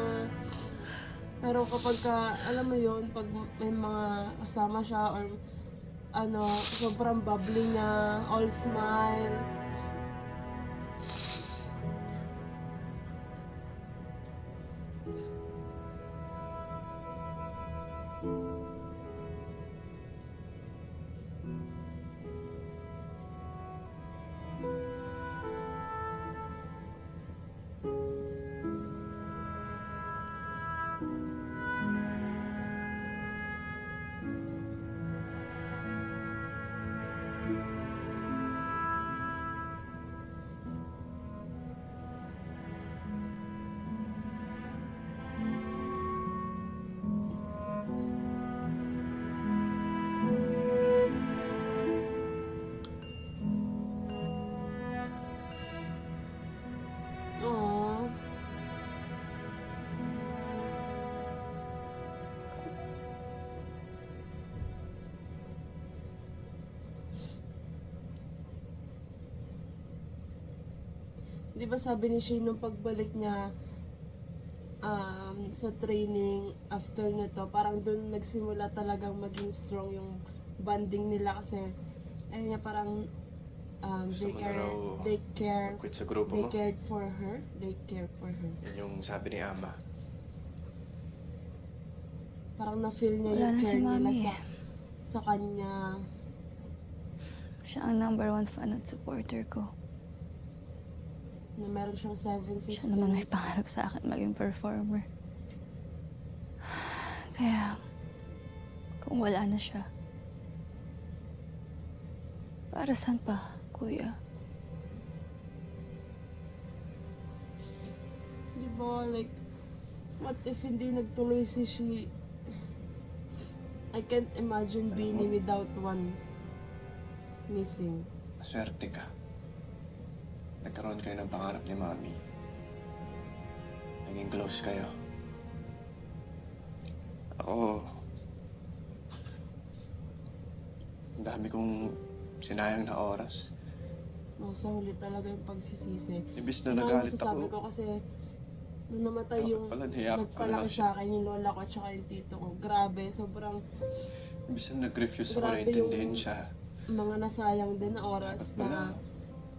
Pero kapag ka, alam mo yun, pag may mga kasama siya or sobrang bubbly niya, all smile. Aww. Di ba sabi ni Shane nung pagbalik niya sa training after nito, parang dun nagsimula talagang maging strong yung bonding nila kasi ayun niya parang they Quit sa grupo mo? cared for her. They cared for her. Yan yung sabi ni Ama. Parang na-feel niya Wala yung na si care nila Mami sa kanya. Siya ang #1 fan at supporter ko. Na meron siyang 7 sisters. Siya naman may pangarap sa akin maging performer. Kaya, kung wala na siya, para saan pa, kuya? Di ba, like, what if hindi nagtuloy si She? I can't imagine Beanie without one missing. Maswerte ka. Nagkaroon kayo ng pangarap ni Mami. Naging close kayo. Ako, ang dami kong sinayang na oras. Sa huli talaga yung pagsisisi. Imbis na Ano ang nagalit masasabi ako. ko kasi nung namatay Dapat yung pala niyakap ko na lang nagpalaki siya. sa akin, yung lola ko at saka yung tito ko. Grabe, sobrang Imbis na nag-refuse ako na Grabe intindihin yung- siya. mga nasayang din na oras Dapat pala, na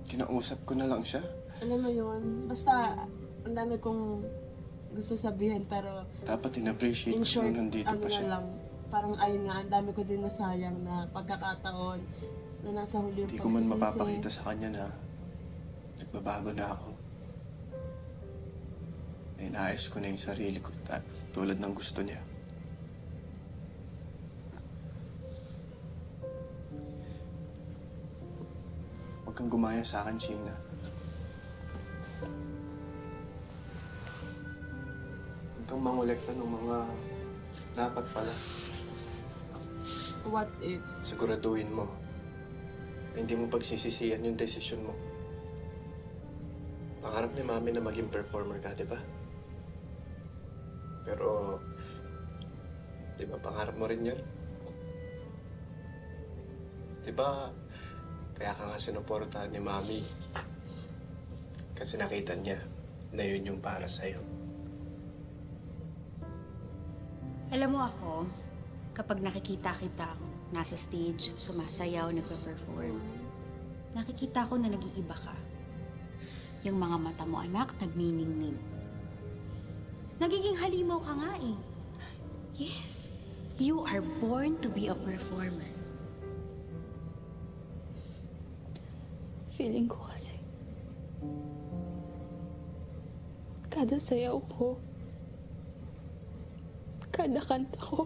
kinausap ko na lang siya. alam mo yun, basta ang dami kong gusto sabihin pero Dapat in-appreciate in ko short, na nandito ano pa na siya. lang, parang ayun nga, ang dami ko din nasayang na pagkakataon na nasa huli yung Hindi ko man pagsisisi. mapapakita sa kanya na nagbabago na ako. Na inaayos ko na yung sarili ko tulad ng gusto niya. Huwag kang gumaya sa akin, Sheena. Huwag kang mangolekta ng mga dapat pala. What if? Siguraduhin mo na hindi mo pagsisisihan yung desisyon mo. Pangarap ni Mami na maging performer ka, di ba? Pero, di ba pangarap mo rin yan? Di ba, kaya ka nga sinuportahan ni Mami. Kasi nakita niya na yun yung para sa'yo. Alam mo ako, kapag nakikita kita nasa stage, sumasayaw, nagpe-perform, nakikita ko na nag-iiba ka. Yung mga mata mo, anak, nagniningning. Nagiging halimaw ka nga eh. Yes, you are born to be a performer. Feeling ko kasi, kada sayaw ko, kada kanta ko,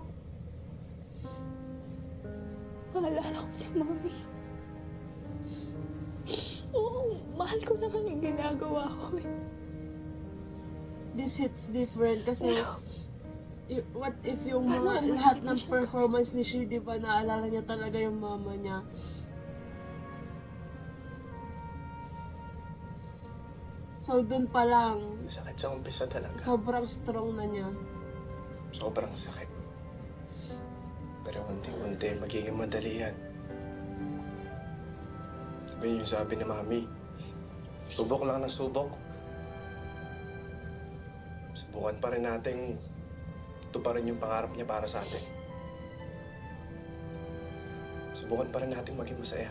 maalala ko si Mami. Oo, mahal ko naman yung ginagawa ko eh. This hits different kasi what if yung Paano mga kung lahat masakit na ng siya? performance ni She, di ba, naalala niya talaga yung mama niya. So, dun pa lang, Sakit sa umpisa talaga. sobrang strong na niya. Sobrang sakit. Pero unti-unti, magiging madali yan. Diba yung sabi ni Mami? Subok lang na subok. Subukan pa rin natin ito pa rin yung pangarap niya para sa atin. subukan pa rin natin maging masaya.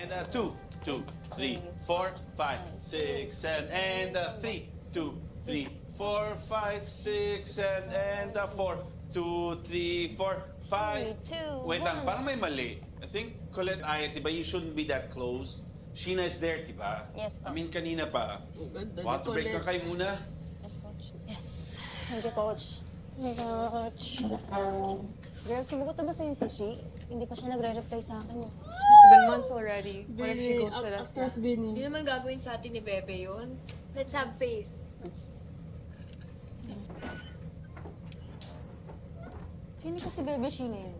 And 2, 2, 3, 4, 5, 6, 7, and 3, 2, 3, 4, 5, 6, 7, and 4, 2, 3, 4, 5. Wait lang, parang may mali. I think, Colette, diba, you shouldn't be that close. Sheena is there, diba? Yes, po. I mean, kanina pa. Ganda ni Water break ka kayo muna. Yes, Coach. Yes. Thank you, Coach. Coach. Girl, sumagot na ba sa'yo si Shi? Hindi pa siya nagre-reply sa akin. It's been months already. What if she ghosted us now? Actress Bini. Hindi naman gagawin sa atin ni Bebe yun. Let's have faith. Feeling ko si Bebe Shi na yan.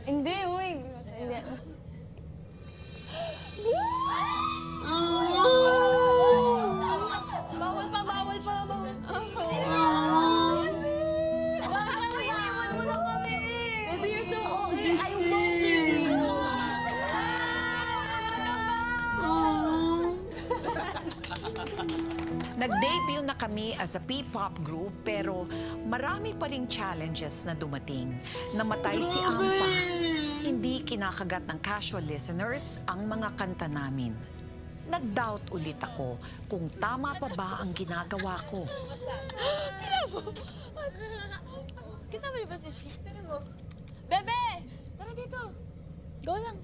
Hindi, uy. Hindi. Bawal pa, bawal pa. Bawal pa. Iwan mo na kami. Baby, you're so okay. I won't leave you. Nag-debut na kami as a P-pop group pero marami pa ring challenges na dumating. Namatay si Ampa. Hindi kinakagat ng casual listeners ang mga kanta namin. Nag-doubt ulit ako kung tama pa ba ang ginagawa ko. Kasama niyo ba si Shi? Tignan mo. Bebe! Tara dito. Go lang.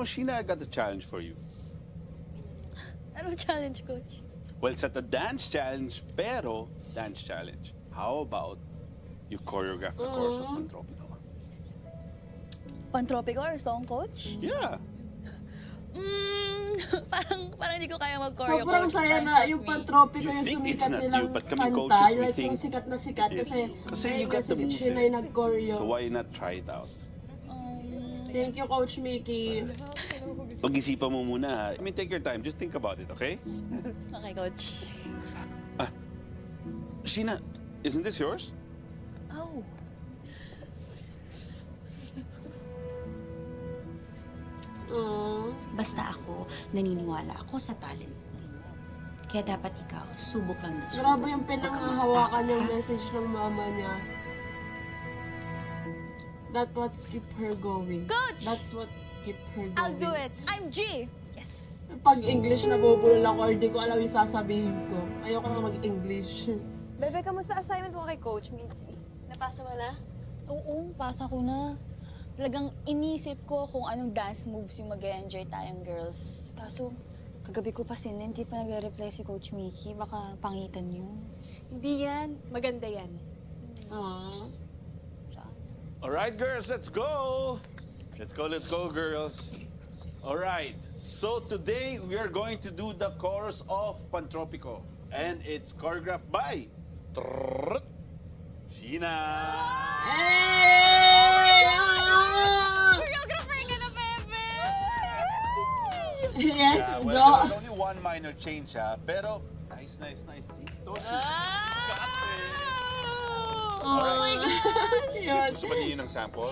Sheena, I got a challenge for you. Anong challenge, Coach? Well, it's not a dance challenge, pero dance challenge. How about you choreograph the chorus of Pantropico? Pantropico or song, Coach? Yeah. Parang hindi ko kaya mag-choreo. Sobrang saya na yung Pantropiko You yung think it's sumikat not nilang you, but kami kanta. coaches, we Like think yung sikat na sikat it is kasi, you. Kasi you got the moves, siya na yung eh. nag-choreo. So why not try it out? Thank you, Coach Mickey. Pag-isipan mo muna, ha? I mean, take your time. Just think about it, okay? Okay, Coach. Sheena, isn't this yours? Oh. Basta ako, naniniwala ako sa talent mo. Kaya dapat ikaw, subok lang na subok. Grabe yung pinanghahawakan yung message ng mama niya. That's what keep her going. Coach! That's what keep her going. I'll do it. I'm G. Yes. Pag English nabubulol ako or di ko alam yung sasabihin ko. Ayoko na mag-English. Bebe, kamusta assignment mo kay Coach Mickey? Napasa mo na? Oo, pasa ko na. Talagang inisip ko kung anong dance moves yung mag-enjoy tayong girls. Kaso, kagabi ko pa sinend, hindi pa nagre-reply si Coach Mickey. Baka pangitan yun. Hindi yan. Maganda yan. All right, girls, let's go. Let's go, girls. All right, so today we are going to do the chorus of Pantropico. And it's choreographed by Sheena. Choreographer ka na, Bebe! Yes, Well, Jo. there's only one minor change, ha? Pero, nice. See, Toshi. Got it. Oh my God! Yun. Gusto ba niyo ng sample?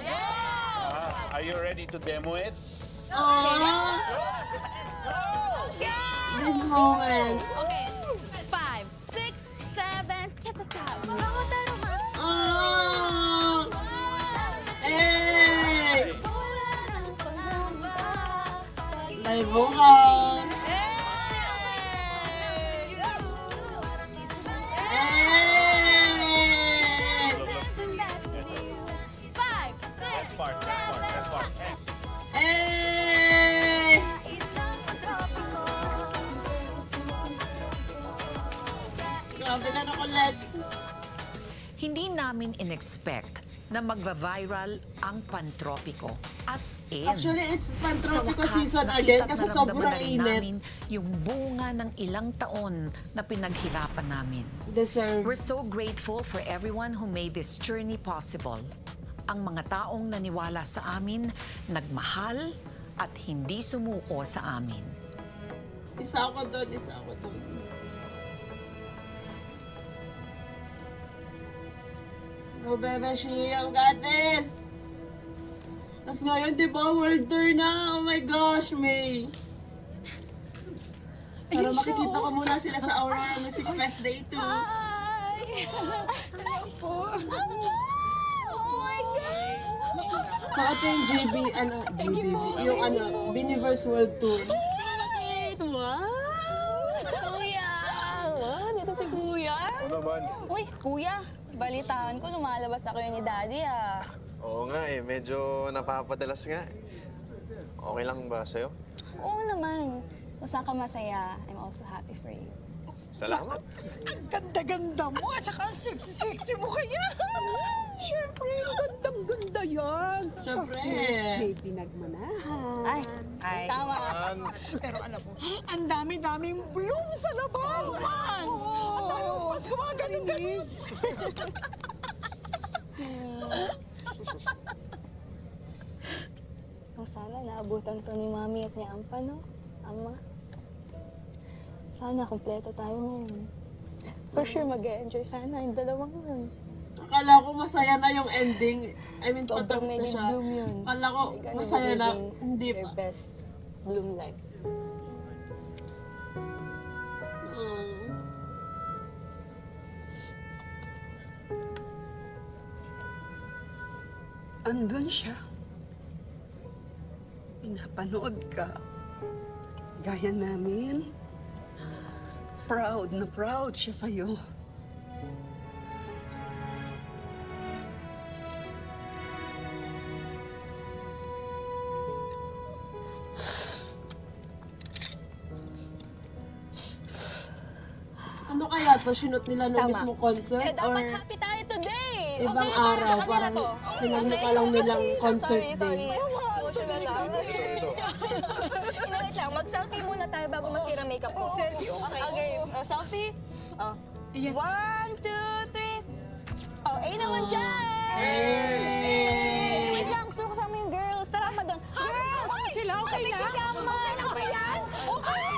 Are you ready to demo it? This moment. Okay, 5, 6, 7, cha-cha-cha. Hey! Live vocal. Hey! Grabe ka na, Colette. Hindi namin in-expect na magva-viral ang Pantropiko. As in, Actually, it's Pantropiko sa wakas, season nakita't again kasi naramdaman sobrang na rin init. namin yung bunga ng ilang taon na pinaghirapan namin. Deserve. We're so grateful for everyone who made this journey possible. Ang mga taong naniwala sa amin, nagmahal at hindi sumuko sa amin. Isa ako doon, isa ako doon. Go, Bebe Shi, you got this! Tapos ngayon, di ba, world tour na? Oh my gosh, May! Para makikita ko muna sila sa Aurora Music Fest Day 2. Hi! Hello po! Oh my God! So, ito yung yung Biniverse World Tour. Wait, wow! Kuya! Wow, dito si Kuya. Ano naman? Uy, Kuya! Balitaan ko, lumalabas ako yun ni Daddy ah. Oo nga eh, medyo napapadalas nga. Okay lang ba sa'yo? Oo naman. Kung saan ka masaya, I'm also happy for you. Salamat. Ang ganda-ganda mo at saka ang sexy-sexy mo kaya. Siyempre, ang gandang-ganda yan. Siyempre. May pinagmanahan. Ay, tama. Pero alam mo, ang dami-daming bloom sa labas. Mans! Ang dami mong Pasko, mga ganun-ganun. Kung sana naabutan ko ni Mami at ni Ampa, no? Ama. Sana kompleto tayo ngayon. For sure, mag-enjoy sana yung dalawang yun. Akala ko masaya na yung ending. I mean, Sobrang patapos na may siya. bloom yun. Akala ko You're gonna masaya be na. living Hindi your pa. best bloom life. Andun siya. Pinapanood ka. Gaya namin. Proud na proud siya sa'yo. Ano kaya to? Sinot nila nung Tama. mismo concert? Eh, Or dapat happy tayo today! ibang Okay, para araw? sa kanila Parang to. pinagmukha lang nilang concert Sorry. day. Emotional lang. Inawit lang, mag-selfie muna tayo bago masira makeup ko. Selfie, okay. Selfie? Oh. 1, 2, 3. Oh, naman dyan! Wait lang, gusto ko kasama yung girls. Tara, madon. Girls! Sila, okay lang? Okay lang ba yan? Okay!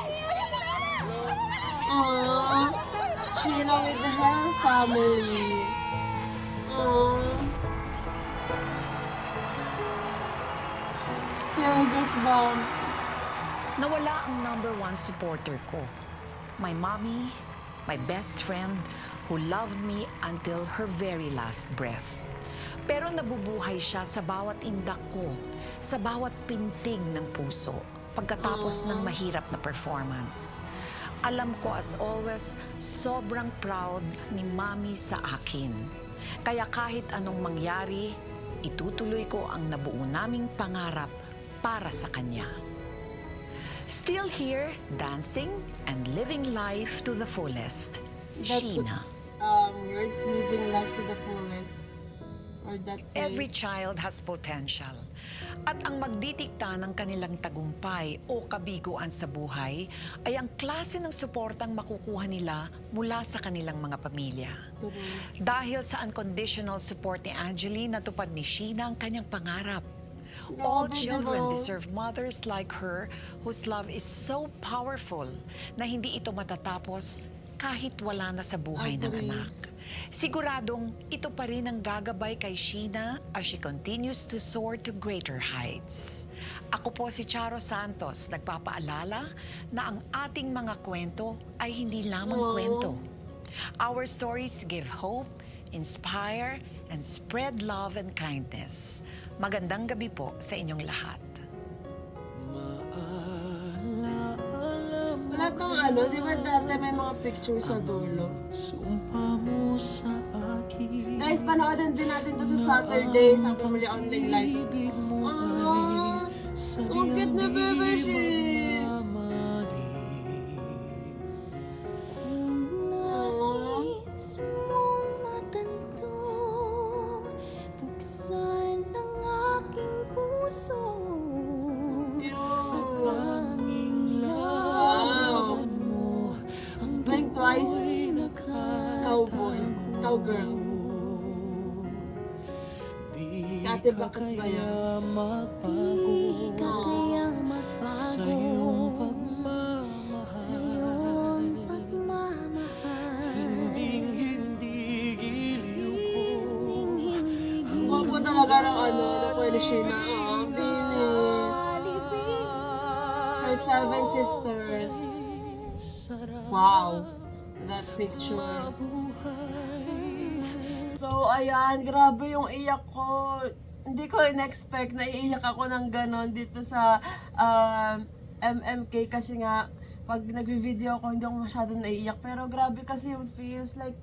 Aww. Sheila with her family. Aww. Still goosebumps. Nawala ang number one supporter ko. My mommy, my best friend, who loved me until her very last breath. Pero nabubuhay siya sa bawat indak ko, sa bawat pintig ng puso, pagkatapos ng mahirap na performance. Alam ko as always, sobrang proud ni Mami sa akin. Kaya kahit anong mangyari, itutuloy ko ang nabuo naming pangarap para sa kanya. Still here, dancing and living life to the fullest. Sheena. Words living life to the fullest. Or that Every phrase. child has potential. At ang magdidikta ng kanilang tagumpay o kabiguan sa buhay ay ang klase ng suportang makukuha nila mula sa kanilang mga pamilya. Dahil sa unconditional support ni Angeli, natupad ni Sheena ang kanyang pangarap. All Grabe, children diba? deserve mothers like her whose love is so powerful na hindi ito matatapos kahit wala na sa buhay ng Agree. anak. Siguradong ito pa rin ang gagabay kay Sheena as she continues to soar to greater heights. Ako po si Charo Santos, nagpapaalala na ang ating mga kwento ay hindi lamang kwento. Our stories give hope, inspire, and spread love and kindness. Magandang gabi po sa inyong lahat. Wala kang di ba dati may mga pictures sa dulo? Guys, panoorin din natin to sa Saturday sa Family Online Live. Ang cute na bebe siya. girl. Si Ate Bakit ba yan? Di ka kayang magbago sa iyong pagmamahal. Hindi giliw ko. Huwag po talaga ng na pwede siya na. Her 7 sisters. Wow. That picture. So, ayan. Grabe yung iyak ko. Hindi ko in-expect na iiyak ako ng ganon dito sa MMK kasi nga pag nagvi-video ako hindi ako masyadong naiiyak, pero grabe kasi yung feels like,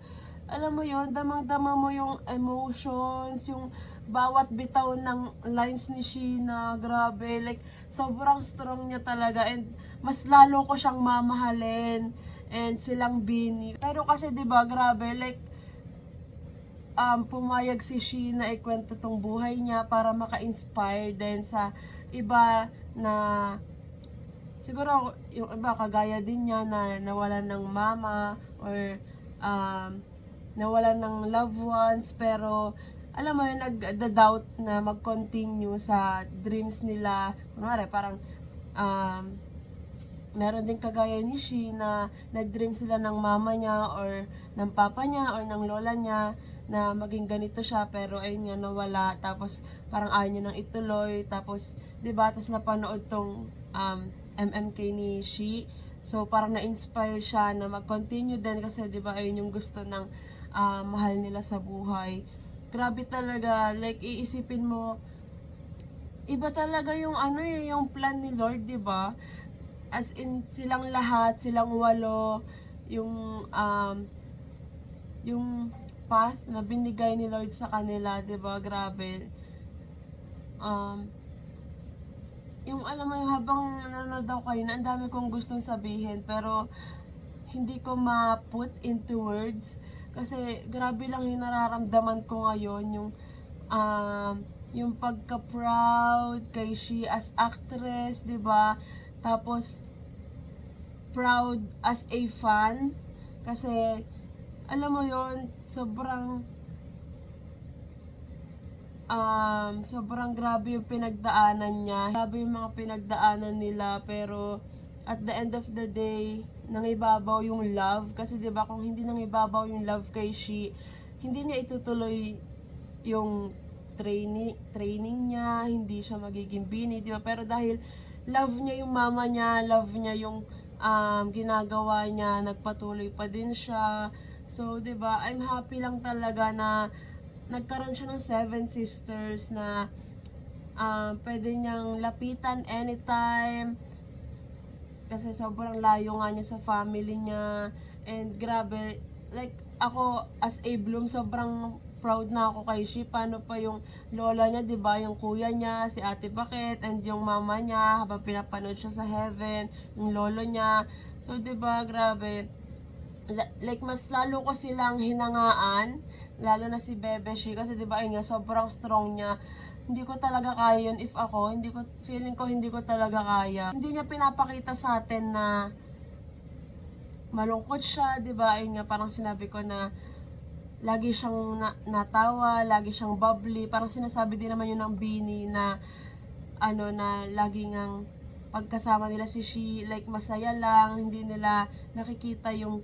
alam mo yon, damang-dama mo yung emotions, yung bawat bitaw ng lines ni Sheena, grabe, like sobrang strong niya talaga, and mas lalo ko siyang mamahalin, and silang Bini. Pero kasi 'di ba, grabe, like pumayag si Sheena ikwento tong buhay niya para maka-inspire din sa iba na siguro yung iba kagaya din niya na nawalan ng mama or nawalan ng loved ones, pero alam mo yun, nag-doubt na mag-continue sa dreams nila. Kunwari, parang meron din kagaya ni She na nag-dream sila ng mama niya or ng papa niya or ng lola niya na maging ganito siya, pero ayun nga, nawala. Tapos parang ayaw niya nang ituloy. Tapos, diba, tapos napanood tong MMK ni She. So, parang na-inspire siya na mag-continue din kasi, diba, ayun yung gusto ng mahal nila sa buhay. Grabe talaga, like, iisipin mo, iba talaga yung yung plan ni Lord, diba? As in, silang lahat, silang 8, yung path na binigay ni Lord sa kanila, diba? Grabe. Yung alam mo, habang nanonood ako kayo, ang dami kong gustong sabihin, pero hindi ko ma-put into words. Kasi grabe lang yung nararamdaman ko ngayon, yung pagka-proud kay She as actress, 'di ba? Tapos proud as a fan kasi alam mo yon, sobrang grabe yung pinagdaanan niya. Grabe yung mga pinagdaanan nila, pero at the end of the day, nangibabaw yung love. Kasi 'di ba, kung hindi nangibabaw yung love kay She, hindi niya itutuloy yung training niya, hindi siya magiging Bini, 'di ba? Pero dahil love niya yung mama niya, love niya yung ginagawa niya, nagpatuloy pa din siya. So, 'di ba? I'm happy lang talaga na nagkaroon siya ng 7 sisters na pwede niyang lapitan anytime. Kasi sobrang layo nga niya sa family niya. And grabe, like ako as a Bloom, sobrang proud na ako kay She. Paano pa yung lola niya, 'di ba? Yung kuya niya, si Ate Bakit, and yung mama niya habang pinapanood siya sa heaven, yung lolo niya. So 'di ba, grabe. Like mas lalo ko silang hinangaan, lalo na si Bebe She, kasi 'di ba, ayun nga, sobrang strong niya. Hindi ko talaga kaya yun if ako, feeling ko hindi ko talaga kaya. Hindi niya pinapakita sa atin na malungkot siya, 'di ba? Ayun nga, parang sinabi ko na lagi siyang natawa, lagi siyang bubbly. Parang sinasabi din naman yun ng Bini na na lagi ngang pagkasama nila si She, like masaya lang, hindi nila nakikita yung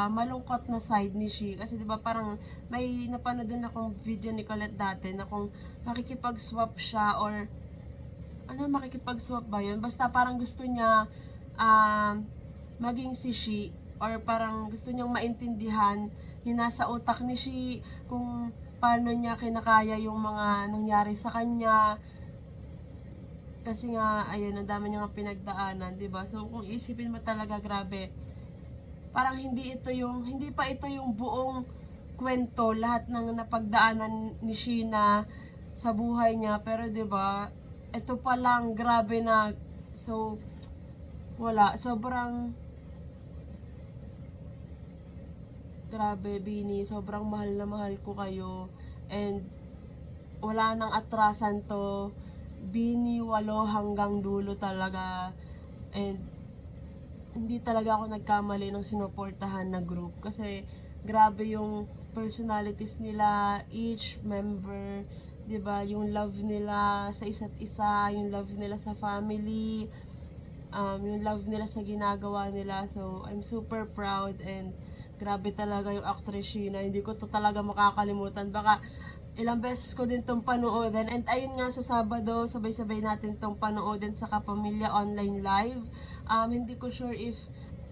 malungkot na side ni She. Kasi 'di ba, parang may napanood din akong video ni Colette dati na kung makikipag-swap siya or makikipag-swap ba yun? Basta parang gusto niya maging si She, or parang gusto niyang maintindihan yung nasa utak ni She, kung paano niya kinakaya yung mga nangyari sa kanya. Kasi nga, ayun, ang dami niya nga pinagdaanan, 'di ba? So kung isipin mo talaga, grabe. Parang hindi pa ito yung buong kwento, lahat ng napagdaanan ni Sheena sa buhay niya, pero 'di ba, ito pa lang, grabe na. So wala, sobrang grabe, Bini, sobrang mahal na mahal ko kayo, and wala nang atrasan to, Bini, 8 hanggang dulo talaga. And hindi talaga ako nagkamali ng sinuportahan na group. Kasi grabe yung personalities nila, each member, 'di ba? Yung love nila sa isa't isa, yung love nila sa family, yung love nila sa ginagawa nila. So, I'm super proud and grabe talaga yung actress Sheena. Hindi ko to talaga makakalimutan. Baka ilang beses ko din tong panoodin. And ayun nga, sa Sabado, sabay-sabay natin tong panoodin sa Kapamilya Online Live. Hindi ko sure if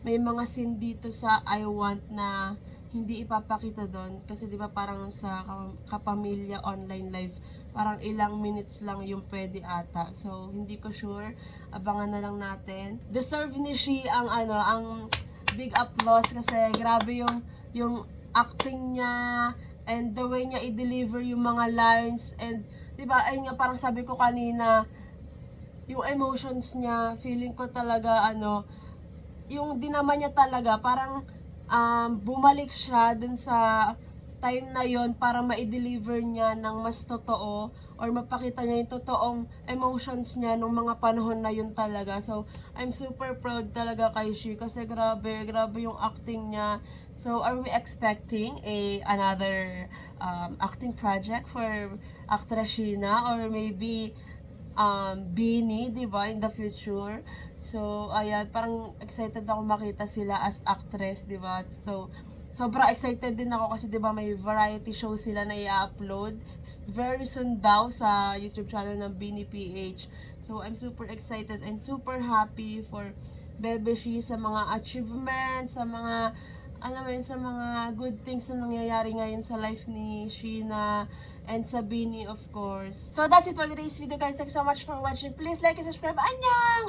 may mga scene dito sa I Want na hindi ipapakita doon. Kasi di ba parang sa Kapamilya Online Live, parang ilang minutes lang yung pwede ata. So, hindi ko sure. Abangan na lang natin. Deserve ni She ang ang big applause kasi grabe yung acting niya and the way niya i-deliver yung mga lines. And, di ba, ayun nga, parang sabi ko kanina, yung emotions niya, feeling ko talaga, yung dinama niya talaga, parang bumalik siya dun sa time na yon para ma-deliver niya ng mas totoo or mapakita niya yung totoong emotions niya nung mga panahon na yun talaga. So, I'm super proud talaga kay She kasi grabe yung acting niya. So, are we expecting another acting project for actress Sheena or maybe Beanie, di ba, in the future? So, ayan, parang excited ako makita sila as actress, di ba? So, sobrang excited din ako kasi 'di ba may variety show sila na i-upload very soon daw sa YouTube channel ng Beanie PH. So I'm super excited and super happy for Bebe She sa mga achievements, sa mga sa mga good things na nangyayari ngayon sa life ni Sheena and sa Beanie, of course. So that's it for today's video, guys. Thanks so much for watching. Please like and subscribe. Annyeong!